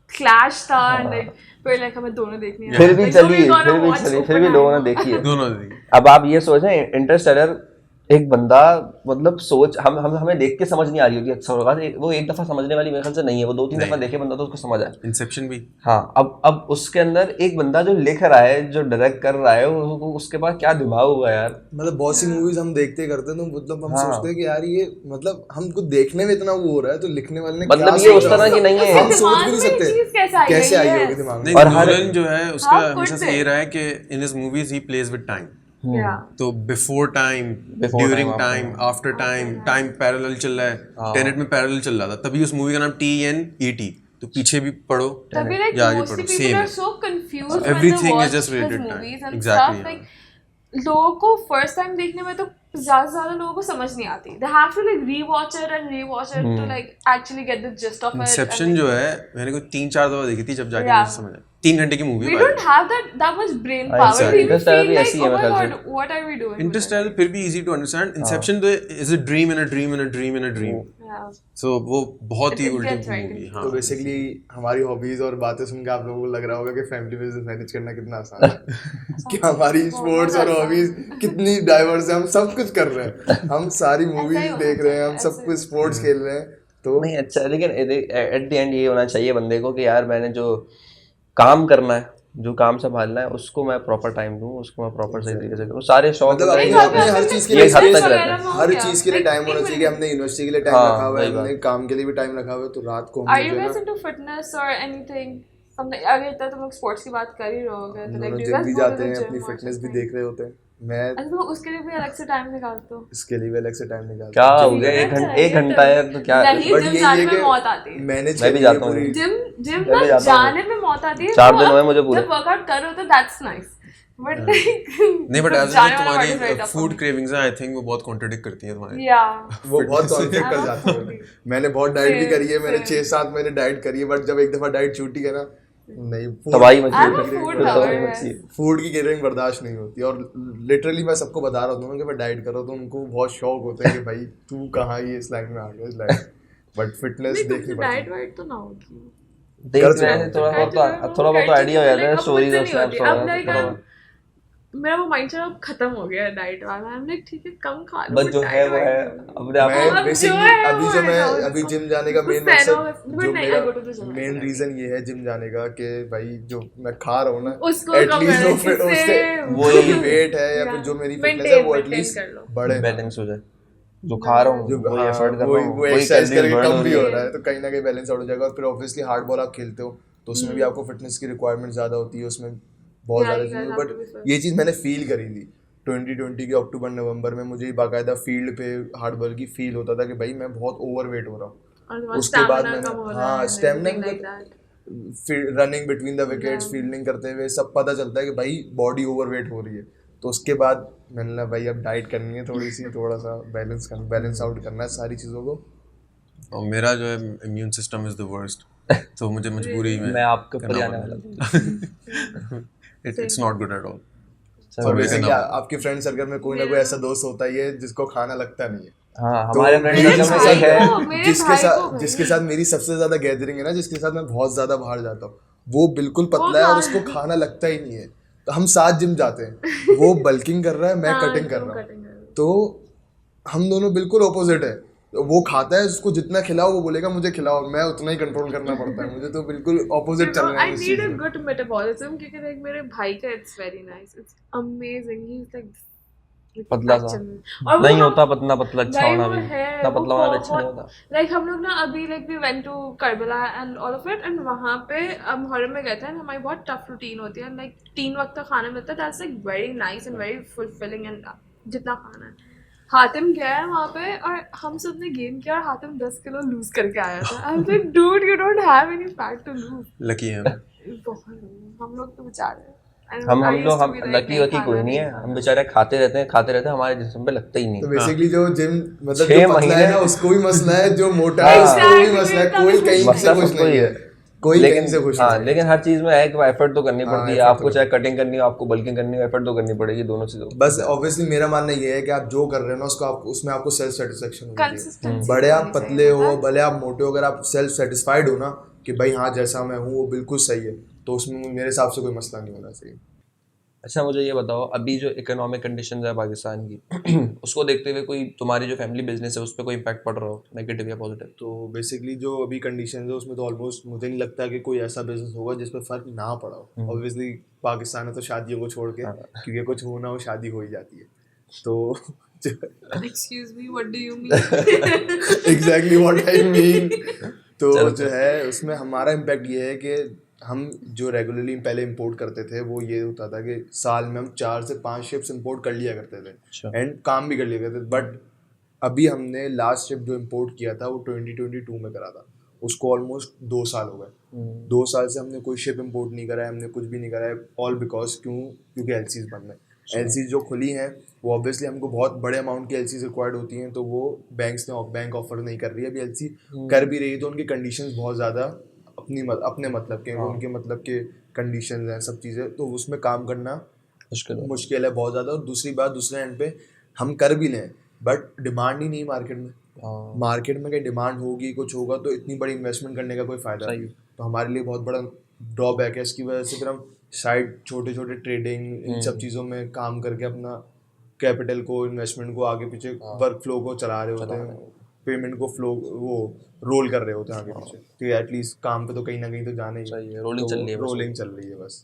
क्लैश था, like फिर like हमें दोनों देखनी है। फिर भी Like, so चली, we're gonna फिर भी watch चली, फिर भी लोगों ने Oppenheimer। देखी है। दोनों थी। अब आप ये सोचें, इंटरस्टेलर एक बंदा मतलब सोच हमें देख के समझ नहीं आ रही होती अच्छा होगा, वो एक दफा समझने वाली मेरे ख्याल से नहीं है, वो 2-3 दफा देखे बंदा तो उसको समझ आए। इंसेप्शन भी। हाँ, अब उसके अंदर एक बंदा जो लिख रहा है, जो डायरेक्ट कर रहा है, उसके पास क्या दिमाग हुआ यार। मतलब बहुत सी मूवीज हम देखते करते हैं तो मतलब हम सोचते हैं कि यार ये मतलब हमको देखने में इतना वो हो रहा है, तो लिखने वाले ने मतलब क्या ये उस सोचा तरह की होगा? नहीं है। हम सोच भी नहीं दिमाग में सकते चीज़ कैसे आई होगी दिमाग में। नहीं, और हर- नोलन जो है उसका How हमेशा could से they? ये रहा है कि in his movies he plays with time. Yeah. तो before time, Before during time, time, after time, time parallel चल रहा है। टेनेट में पैरेलल चल रहा था, तभी उस मूवी का नाम TNET। तो पीछे भी पढ़ो तभी like या आगे mostly पढ़ो, people सेम are है। so confused when Everything they is watch just his related time. movies and Exactly, stuff, like लोगों को first time देखने में तो ज्यादा लोगों को समझ नहीं आती। They have to like rewatch it and rewatch it to like actually get the gist of it. Inception जो है मैंने को 3-4 दफा देखी थी, जब जाके Yeah. मुझे समझ आया। 3 घंटे की मूवी We है don't have that much brain हाँ, power. exactly. We Interstellar feel भी like, ऐसी oh है my मेरे ख्याल god, what are we doing? Interstellar फिर भी इजी टू अंडरस्टैंड इंसेप्शन तो is a dream in a dream in a dream in a dream Yeah. सो वो बहुत ही It उल्टी gets right मूवी into हाँ तो बेसिकली हमारी हॉबीज और बातें सुन के आप लोगों को लग रहा होगा कि फैमिली बिजनेस मैनेज करना कितना आसान है कि हमारी स्पोर्ट्स और हॉबीज कितनी डाइवर्स है, हम सब कुछ कर रहे हैं, हम सारी मूवीज होना देख रहे हैं, हम चाहिए, सब कुछ स्पोर्ट्स खेल रहे हैं, तो नहीं अच्छा, लेकिन एट द एंड ये होना चाहिए बंदे को कि यार मैंने जो काम करना है, जो काम संभालना है, उसको मैं प्रॉपर टाइम दूं, उसको मैं प्रॉपर सही तरीके से करूं। सारे शौक मतलब वगैरह अपने ये अपने हर चीज के ये लिए हद space तक रहता है। हर चीज के लिए टाइम होना चाहिए कि हमने यूनिवर्सिटी के लिए टाइम हाँ, रखा हुआ है, वही बात। हमने काम के लिए भी टाइम रखा हुआ है, तो रात को Are हम you जो है guys ना into fitness or anything? Something. अगर इतना तुम लोग स्पोर्ट्स की बात कर ही रहोगे तो like दोनों do you जिम guys भी go to जाते the हैं, gym अपनी or फिटनेस भी something? देख रहे होते हैं, मैं अच्छा तो उसके लिए भी अलग से टाइम निकालते हो? इसके लिए भी अलग से टाइम निकालता क्या हूँ। हो गया, Gym एक घंटा है तो क्या? नहीं, But जिम यही जाने है में कि मौत आती है। मैनेज मैं भी करनी है जाता हूँ। पूरी जिम मैं भी ना जाता हूँ। जाने में मौत आती है। 4 वो दिन हुए आप मुझे पूरे। जब वर्कआउट करो तो दैट्स नाइस बट नहीं बट एज जाने वाला part is very तुम्हारी tough for food me. Cravings हैं आई थिंक वो बहुत कॉन्ट्रडिक्ट करती हैं तुम्हारी Yeah. वो बहुत कॉन्फ्लिक्ट कर I'm a जाती है। foodie. मैंने बहुत डाइट भी Same, करी है, मैंने same. 6-7 महीने डाइट करी है, बट जब एक दफा डाइट छूटी है ना, नहीं तबाही मची I'm a है। food तो lover. तबाही yes. मची है। फूड की क्रेविंग बर्दाश्त नहीं होती, और लिटरली मैं सबको बता रहा हूँ कि मैं डाइट करो तो उनको बहुत शौक होता है कि भाई तू कहाँ ये इस लाइन में आ गया, इस लाइन, बट फिटनेस नहीं देखनी तुमसे पड़ती डाइट है। वाइट तो ना होगी देख कर रहे चुका हैं हूँ। थोड़ा बहुत आइडिया हो जाता है, स्टोरीज और स्नैप्स अब वगैरह like तो थोड़ा बहुत। मेरा वो माइंडसेट अब खत्म हो गया है डाइट वाला। I'm like ठीक है कम खा लो बस जो है वो है, अपने आप मैं को अब बेसिकली जो है अभी वो जो है, मैं खाओ अभी जिसको- जिम जाने का जिसको मेन सहना मकसद, हो- but जो नहीं, मेरा I go to the gym main every reason ये है जिम जाने का कि भाई जो मैं खा रहा हूँ ना, उसको कम एटलीस्ट वो करने उससे से- वो जो वेट है या फिर जो मेरी फिटनेस है वो maintain एटलीस्ट कर लो। बढ़े ना। बैलेंस हो जाए, जो खा रहा हूँ जो वही एफर्ट कर वो रहा हूँ, वो वही एक्सरसाइज कैलोरीज करके बर्न कम हो भी रही हो है। रहा है तो कहीं ना कहीं बैलेंस आउट हो जाएगा। और फिर ऑब्वियसली हार्ड बॉल आप खेलते हो तो उसमें भी आपको फिटनेस की रिक्वायरमेंट ज़्यादा होती है, उसमें बहुत Yeah, ज़्यादा you guys चीज़ें, have to but be fit. ये चीज़ मैंने फील करी थी 2020 के अक्टूबर नवंबर में, मुझे बाकायदा फील्ड पे हार्ड बॉल की फील होता था कि भाई मैं बहुत ओवरवेट हो रहा हूँ। और तुम्हारा उसके बाद stamina मैंने कम हो रहा हाँ है and stamina everything like that. Running between the wickets, fielding करते हुए सब पता चलता है कि भाई बॉडी ओवरवेट हो रही है। तो उसके बाद मैंने कहा भाई अब डाइट करनी है थोड़ी सी, थोड़ा सा बैलेंस आउट करना है सारी चीज़ों को। और मेरा जो है immune system is the worst तो मुझे मजबूरी में मैं आपके ऊपर जाने वाला था। It's not good at all चलो, और मैं बेसिकली करना आपके फ्रेंड सर्कल में कोई ना कोई ऐसा दोस्त होता ही है जिसको खाना लगता नहीं है। हाँ तो हमारे फ्रेंड मेरे सर्कल में भाई एक है को- मेरे जिसके भाई को साथ भाई। जिसके साथ मेरी सबसे ज्यादा गैदरिंग है ना, जिसके साथ मैं बहुत ज्यादा बाहर जाता हूँ, वो बिल्कुल पतला है और उसको खाना लगता ही नहीं है। तो हम साथ जिम जाते हैं, वो बल्किंग कर रहा है, मैं हाँ, कटिंग कर तुम रहा हूँ, cutting कर रहे हो। तो हम दोनों बिल्कुल ऑपोजिट है। वो खाता है, उसको जितना खिलाओ वो बोलेगा मुझे खिलाओ, मैं उतना ही कंट्रोल करना पड़ता है मुझे, तो बिल्कुल ऑपोजिट चल रहा I है इस need चीज़ a में। good metabolism क्योंकि like मेरे भाई का it's very nice, it's amazing, he's like पतला सा actually- और वो नहीं हम- होता, पतला पतला अच्छा भाई होना वो भी, है, इतना वो पतला होना भी अच्छा नहीं बहुत- होता। like हम लोग ना अभी like we went to Karbala and all of it and वहाँ पे हम हॉर्म में गए थे and हमारी बहुत टफ रूटीन होती है like 3 वक्त का खाना मिलता है, that's like very nice and very fulfilling and जितना खाना है। हातिम गया है वहाँ पे और हम सब ने गेन किया और हातिम 10 किलो लूज करके आया था। I was like dude you don't have any fat to lose। Lucky है बहुत हम लोग तो बेचारे And हम I used लोग to हम be like, लकी वकी खाना कोई नहीं है, खाना। हम बेचारे खाते रहते हैं हमारे जिस्म पे लगता ही तो नहीं। बेसिकली जो जिम मतलब 6 जो पतला है ना महीने- उसको भी मसला है, जो मोटा है उसको भी Exactly, मसला है, तभी कोई खुश कहीं नहीं। से मसला खुश सबको नहीं ही है, है। कोई लेकिन कहीं से खुश हाँ, नहीं है। लेकिन हर चीज में है कि एफर्ट तो करनी हाँ, पड़ती है effort आपको, तो चाहे कटिंग करनी हो, आपको बल्किंग करनी हो, एफर्ट तो करनी पड़ेगी दोनों चीजों को। बस ऑब्वियसली मेरा मानना ये है कि आप जो कर रहे हो ना उसको आप उसमें आपको सेल्फ सेटिस्फेक्शन होनी चाहिए। Consistency बड़े आप होनी पतले चाहिए, हो, भले आप मोटे हो, अगर आप सेल्फ सेटिस्फाइड हो ना कि भाई हाँ जैसा मैं हूँ वो बिल्कुल सही है, तो उसमें मेरे हिसाब से कोई मसला नहीं होना चाहिए। अच्छा मुझे ये बताओ, अभी जो इकोनॉमिक कंडीशंस है पाकिस्तान की उसको देखते हुए कोई तुम्हारी जो फैमिली बिजनेस है उस पर कोई इम्पैक्ट पड़ रहा हो, नेगेटिव या पॉजिटिव? तो बेसिकली जो अभी कंडीशन है उसमें तो ऑलमोस्ट मुझे नहीं लगता कि कोई ऐसा बिजनेस होगा जिस पर फर्क ना पड़ा हो। ऑब्वियसली पाकिस्तान है तो शादियों को छोड़ के, क्योंकि कुछ हो ना हो शादी हो ही जाती है, तो Excuse me, what do you mean? Exactly what I mean. तो जो है उसमें हमारा इम्पैक्ट ये है कि हम जो रेगुलरली पहले इंपोर्ट करते थे वो ये होता था कि साल में हम 4 से 5 शिप्स इंपोर्ट कर लिया करते थे एंड काम भी कर लिया करते थे। बट अभी हमने लास्ट शिप जो इंपोर्ट किया था वो 2022 में करा था, उसको ऑलमोस्ट 2 साल हो गए। 2 साल से हमने कोई शिप इंपोर्ट नहीं करा है, हमने कुछ भी नहीं करा है, ऑल बिकॉज क्योंकि एलसीज बंद है। एलसीज जो खुली हैं वो ऑब्वियसली हमको बहुत बड़े अमाउंट की एलसीज रिक्वायर्ड होती हैं, तो वो बैंक ऑफर नहीं कर रही है। अभी एलसी कर भी रही है तो उनकी कंडीशंस बहुत ज़्यादा अपने मतलब के, उनके मतलब के कंडीशन हैं, सब चीज़ें, तो उसमें काम करना मुश्किल मुश्किल है बहुत ज़्यादा। और दूसरी बात, दूसरे एंड पे हम कर भी लें बट डिमांड ही नहीं मार्केट में। मार्केट में कहीं डिमांड होगी, कुछ होगा तो इतनी बड़ी इन्वेस्टमेंट करने का कोई फ़ायदा नहीं। तो हमारे लिए बहुत बड़ा ड्रॉबैक है। इसकी वजह से फिर हम साइड छोटे छोटे ट्रेडिंग इन सब चीज़ों में काम करके अपना कैपिटल को, इन्वेस्टमेंट को आगे पीछे वर्क फ्लो को चला रहे होते हैं, पेमेंट को फ्लो वो रोल कर रहे होते हैं आगे पीछे। तो एटलीस्ट काम पे तो कहीं ना कहीं तो जाने ही, सही है, रोलिंग चल रही है, रोलिंग चल रही है बस।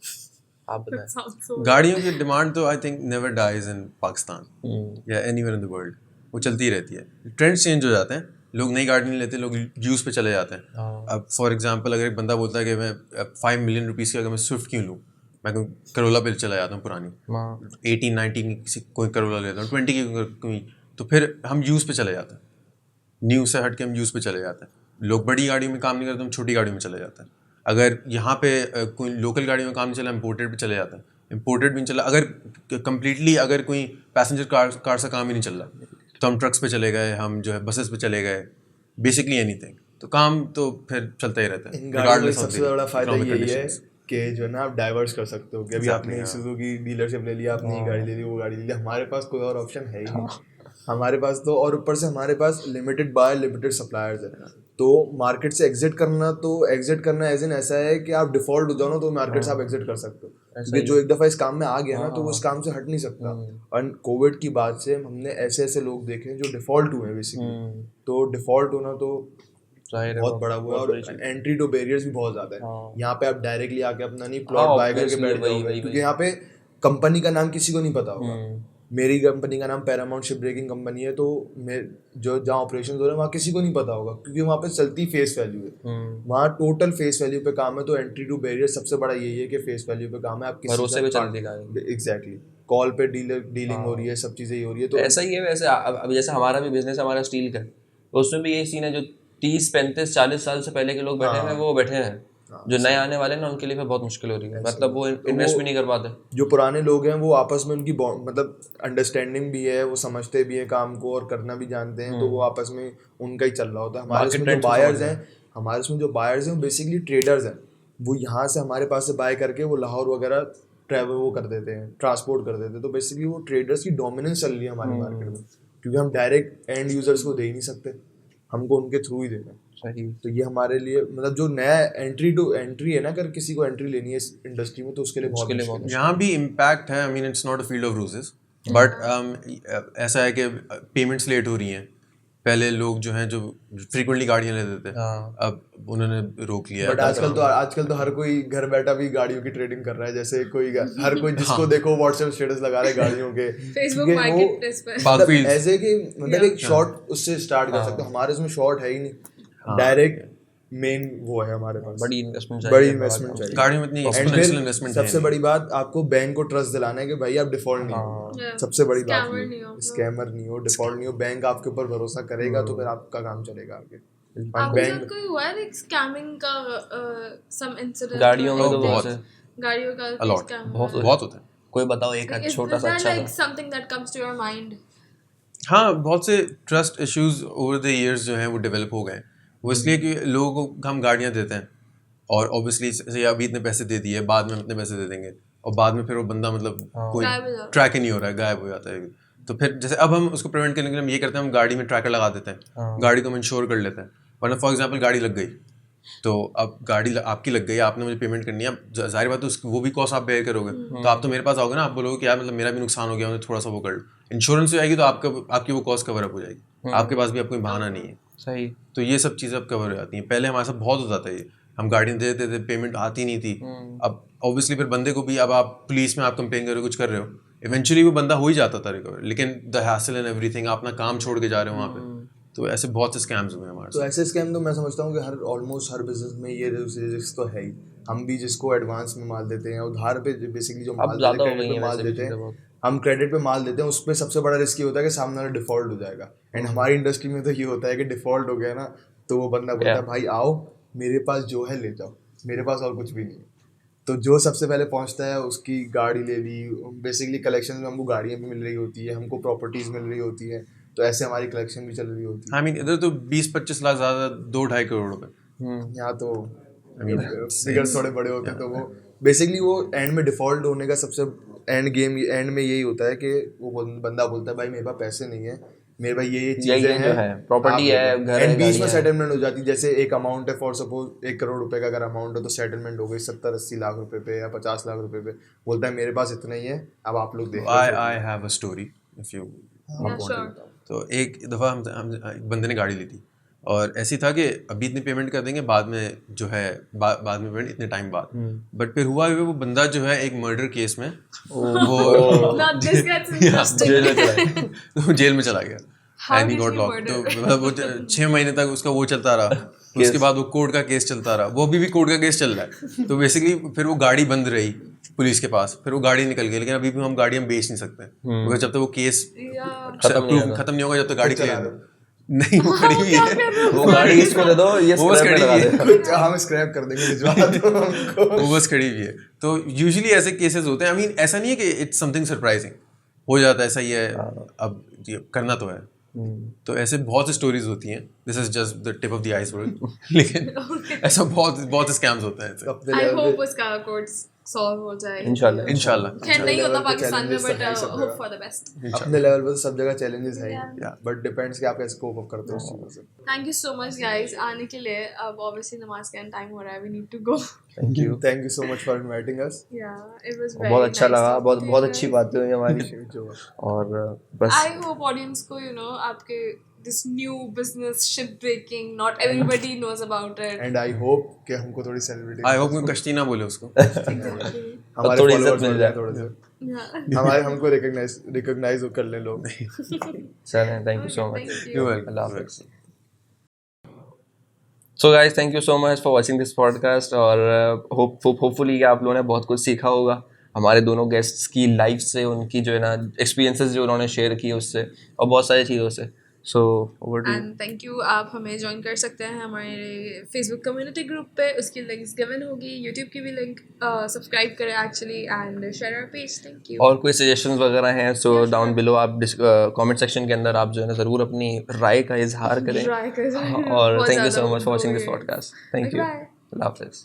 आप बताएं। Sounds so गाड़ियों की डिमांड तो I think never dies in Pakistan या एनीवेयर इन द वर्ल्ड, वो चलती ही रहती है। ट्रेंड्स चेंज हो जाते हैं, लोग नई गाड़ी नहीं लेते, लोग यूज़ पे चले जाते हैं। अब फॉर एग्जांपल अगर एक बंदा बोलता है कि मैं 5 मिलियन रुपीज़ की अगर मैं स्विफ्ट क्यों लूँ, मैं करोला पे चला जाता हूँ पुरानी 18-19 की किसी कोई करोला लेता हूँ, 20 की कोई, तो फिर हम यूज़ पे चले जाते हैं, न्यू से हट के हम यूज़ पे चले जाते हैं। लोग बड़ी गाड़ियों में काम नहीं करते, हम छोटी गाड़ियों में चले जाते हैं। अगर यहाँ पे कोई लोकल गाड़ियों में काम नहीं चला, इम्पोर्टेड पे चले जाते हैं। इम्पोर्टेड भी नहीं चला, अगर कम्प्लीटली अगर कोई पैसेंजर कार से काम ही नहीं चल रहा तो हम ट्रक्स पे चले गए, हम जो है बसेस पे चले गए, बेसिकली एनीथिंग। तो काम तो फिर चलता ही रहता है। इन गाड़ियों में सबसे बड़ा फायदा यही है कि जो है ना आप डाइवर्स कर सकते हो कि अभी आपने सुजुकी डीलरशिप ले लिया, आपने ये गाड़ी ले ली, वो गाड़ी ले ली, हमारे पास कोई और ऑप्शन है ही नहीं हमारे पास तो। और ऊपर से हमारे पास लिमिटेड बाय लिमिटेड सप्लायर्स है, तो मार्केट से एग्जिट करना एज इन ऐसा है कि आप डिफॉल्ट हो जाओ ना तो मार्केट से आप एग्जिट कर सकते हो, क्योंकि जो एक दफ़ा इस काम में आ गया ना तो वो इस काम से हट नहीं सकता। और कोविड की बाद से हमने ऐसे ऐसे लोग देखे जो डिफॉल्ट हुए बेसिकली। तो डिफॉल्ट होना तो बहुत बड़ा हुआ, और एंट्री टू बैरियर्स भी बहुत ज़्यादा है। यहाँ पे आप डायरेक्टली आके अपना नहीं प्लॉट बाय करके बैठ जाओगे, क्योंकि यहाँ पे कंपनी का नाम किसी को नहीं पता होगा। मेरी कंपनी का नाम पैरामाउंट शिप ब्रेकिंग कंपनी है, तो जो जहाँ ऑपरेशन हो रहे हैं वहाँ किसी को नहीं पता होगा, क्योंकि वहाँ पे चलती फेस वैल्यू है, वहाँ टोटल फेस वैल्यू पे काम है। तो एंट्री टू बैरियर सबसे बड़ा यही है कि फेस वैल्यू पे काम है, आप भरोसे पे चल देगा। एग्जैक्टली, कॉल पे डीलिंग हो रही है, सब चीज़ें ही हो रही है। तो ऐसा ही है वैसे। अब जैसे हमारा भी बिजनेस, हमारा स्टील का, तो उसमें भी यही सीन है, जो 30-35-40 साल से पहले के लोग बैठे हैं वो बैठे हैं, जो नए आने वाले हैं ना उनके लिए फिर बहुत मुश्किल हो रही है, मतलब वो इन्वेस्ट भी नहीं कर पाते। जो पुराने लोग हैं वो आपस में उनकी मतलब अंडरस्टैंडिंग भी है, वो समझते भी हैं काम को और करना भी जानते हैं, तो वो आपस में उनका ही चल रहा होता है। हमारे इसमें जो बायर्स हैं वो बेसिकली ट्रेडर्स हैं, वो यहाँ से हमारे पास से बाय करके वो लाहौर वगैरह ट्रैवल वो कर देते हैं, ट्रांसपोर्ट कर देते हैं। तो बेसिकली वो ट्रेडर्स की डोमिनेंस चल रही है हमारे मार्केट में, क्योंकि हम डायरेक्ट एंड यूजर्स को दे ही नहीं सकते, हमको उनके थ्रू ही देना है। तो ये हमारे लिए मतलब जो नया एंट्री है ना, अगर किसी को एंट्री लेनी है इस इंडस्ट्री में तो उसके लिए बहुत मुश्किल है। यहाँ भी इम्पैक्ट है। I mean it's not a field of roses, but ऐसा है कि पेमेंट्स लेट हो रही हैं। पहले लोग जो हैं जो फ्रीक्वेंटली गाड़ियाँ लेते थे, अब उन्होंने रोक लिया। बट आजकल तो हर कोई घर बैठा भी गाड़ियों की ट्रेडिंग कर रहा है। जैसे हर कोई जिसको देखो व्हाट्सएप स्टेटस लगा रहे गाड़ियों के, फेसबुक मार्केटप्लेस पे, ऐसे कि मतलब एक शॉर्ट उससे स्टार्ट कर सकते हो। हमारे इसमें शॉर्ट है ही नहीं, डायरेक्ट मेन वो है हमारे पास, बड़ी इन्वेस्टमेंट चाहिए गाड़ियों में इतनी एक्सपोनेंशियल इन्वेस्टमेंट है। सबसे बड़ी बात, आपको बैंक को ट्रस्ट दिलाना है कि भाई आप डिफॉल्ट नहीं हो। सबसे बड़ी बात स्कैमर नहीं हो, डिफॉल्ट नहीं हो, बैंक आपके ऊपर भरोसा करेगा तो फिर आपका काम चलेगा आगे। आपके साथ कोई हुआ है लाइक स्कैमिंग का सम इंसिडेंट? गाड़ियों में तो बहुत है, गाड़ियों का स्कैम बहुत होता है। कोई बताओ एक छोटा सा अच्छा like something that comes to your mind? हाँ, बहुत से trust issues over the years जो हैं वो डेवलप हो गए। वो इसलिए कि लोगों को हम गाड़ियाँ देते हैं और ऑब्वियसली अभी इतने पैसे दे दिए, बाद में इतने पैसे दे देंगे, और बाद में फिर वो बंदा मतलब कोई ट्रैक ही नहीं हो रहा है, गायब हो जाता है। तो फिर जैसे अब हम उसको प्रिवेंट करने के लिए हम ये करते हैं, हम गाड़ी में ट्रैकर लगा देते हैं, गाड़ी को हम इंश्योर कर लेते हैं। वरना फॉर एग्जाम्पल गाड़ी लग गई, तो अब गाड़ी आपकी लग गई, आपने मुझे पेमेंट करनी है, जाहिर बात है वो भी कॉस्ट आप बेयर करोगे। तो आप तो मेरे पास आओगे ना, आप बोलोगे कि यार मतलब मेरा भी नुकसान हो गया, मुझे थोड़ा सा वो कर लो। इंश्योरेंस हो जाएगी तो आपकी वो कॉस्ट कवर अप हो जाएगी, आपके पास भी अब कोई बहाना नहीं है। सही। तो ये सब चीज़ें अब कवर हो जाती हैं। पहले हमारे साथ बहुत होता था ये, हम गाड़ी दे देते थे, पेमेंट आती नहीं थी। अब ऑब्वियसली फिर बंदे को भी, अब आप पुलिस में आप कंप्लेन कर रहे हो, कुछ कर रहे हो, इवेंचुअली वो बंदा हो ही जाता था रिकवर, लेकिन द हैसल एंड एवरीथिंग, आप अपना काम छोड़ के जा रहे हो वहाँ पे। तो ऐसे बहुत से स्कैम्स हुए हमारे। तो ऐसे स्कैम तो मैं समझता हूँ कि ऑलमोस्ट हर बिजनेस में ये रिस्क तो है ही। हम भी जिसको एडवांस में माल देते हैं, उधार पे बेसिकली जो माल देते हैं, हम क्रेडिट पे माल देते हैं, उस पर सबसे बड़ा रिस्क ये होता है कि सामने वाला डिफॉल्ट हो जाएगा। एंड हमारी इंडस्ट्री में तो ये होता है कि डिफॉल्ट हो गया ना तो वो बंदा बोलता है भाई आओ मेरे पास जो है ले जाओ, मेरे पास और कुछ भी नहीं है। तो जो सबसे पहले पहुंचता है उसकी गाड़ी ले ली। बेसिकली कलेक्शन में हमको गाड़ियाँ भी मिल रही होती है, हमको प्रॉपर्टीज़ मिल रही होती है, तो ऐसे हमारी कलेक्शन भी चल रही होती है। आई मीन इधर तो 20-25 लाख ज़्यादा 2-2.5 करोड़ रुपए। यहाँ तो I mean, फिगर्स थोड़े बड़े होते हैं तो वो बेसिकली वो एंड में डिफॉल्ट होने का सबसे एंड में यही होता है कि वो बंदा बोलता है भाई मेरे पास पैसे नहीं है, मेरे भाई ये चीजें जो हैं, है, property है, घर है, एंड बीच गाड़ी में है। सेटलमेंट हो जाती है। जैसे एक अमाउंट है, फॉर सपोज 1 करोड़ रुपए का अगर अमाउंट है तो सेटलमेंट हो गई 70-80 लाख रुपए पे या 50 लाख रुपए पे, बोलता है मेरे पास इतना ही है, अब आप लोग देख I have a story if you Yeah, want sure. to. तो एक दफ़ा हम एक बंदे ने गाड़ी ली थी और ऐसी था कि अभी इतनी पेमेंट कर देंगे, बाद में जो है बाद में पेमेंट इतने टाइम बाद। बट फिर हुआ वो बंदा जो है एक मर्डर केस में वो Now this gets interesting. Jail में चला गया। तो जेल में चला गया How and he did got he lock. murder? तो मतलब वो 6 महीने तक उसका वो चलता रहा, उसके बाद वो कोर्ट का केस चलता रहा, वो अभी भी कोर्ट का केस चल रहा है। तो बेसिकली फिर वो गाड़ी बंद रही पुलिस के पास, फिर वो गाड़ी निकल गई, लेकिन अभी भी हम गाड़ी हम बेच नहीं सकते क्योंकि जब तक वो केस Yeah. खत्म नहीं होगा जब तक गाड़ी क्लियर नहीं, वो खड़ी हुई है, वो गाड़ी इसको दे दो, ये वो बस स्क्रैप में खड़ी लगा हुई दे। है। हम स्क्रैप कर देंगे, भिजवा दो हमको। वो बस खड़ी हुई है। तो यूजुअली ऐसे केसेस होते हैं। आई मीन ऐसा नहीं है कि इट्स समथिंग सरप्राइजिंग, हो जाता है, ऐसा ही है, अब ये करना तो है। तो ऐसे बहुत सी स्टोरीज होती हैं, this is just the tip of the iceberg. लेकिन ऐसा बहुत स्कैम्स होते हैं ऐसे। अपने I level hope पे- उसका कोर्स सॉल्व हो जाए इंशाल्लाह। इंशाल्लाह खैर नहीं होता level पे पाकिस्तान में, challenges बट तो हैं सब होप जगह। For the best. अपने लेवल पे तो सब जगह चैलेंजेस हैं, Yeah. बट डिपेंड्स कि आप कैसे कोप अप करते हो उस चीज़ों से। Thank you so much guys आने के लिए। अब ऑब्वियसली नमाज का टाइम हो रहा है, we need to go. Thank you. Thank you so much for inviting us. Yeah it was very बहुत अच्छा लगा, बहुत अच्छी बातें हुई हमारी। जो और बस आई होप ऑडियंस को आपके this new business ship breaking, not everybody knows about it. And I hope कि हमको थोड़ी सेलिब्रिटी, आई होप कोई कश्ती ना बोले उसको। हमारे थोड़ी इज्जत फॉलोअर्स मिल मिल जाए। जाए थोड़े से, हमारे हमको रिकॉग्नाइज कर ले लोग। चलें, thank you so much. You're welcome. अल्लाह हाफ़िज़। So guys, thank you so much for watching this podcast और होपफुली आप लोगों ने बहुत कुछ सीखा होगा हमारे दोनों गेस्ट्स की लाइफ से, उनकी जो है ना एक्सपीरियंसेस जो उन्होंने शेयर किए उससे, और बहुत सारी चीज़ों से। So over to. And thank you. आप हमें ज्वाइन कर सकते हैं हमारे फेसबुक कम्युनिटी ग्रुप पे, उसकी लिंक्स गिवन होगी, यूट्यूब की भी लिंक, सब्सक्राइब करें actually and share our page. Thank you. और कोई सजेशंस वगैरह हैं सो डाउन बिलो आप कमेंट सेक्शन के अंदर आप जो है ना ज़रूर अपनी राय का इजहार करें। Try करें। और बहुत थैंक यू ज़्यादा सो much for watching this boring. Podcast. Thank you. Bye. अल्लाह हाफ़िज़।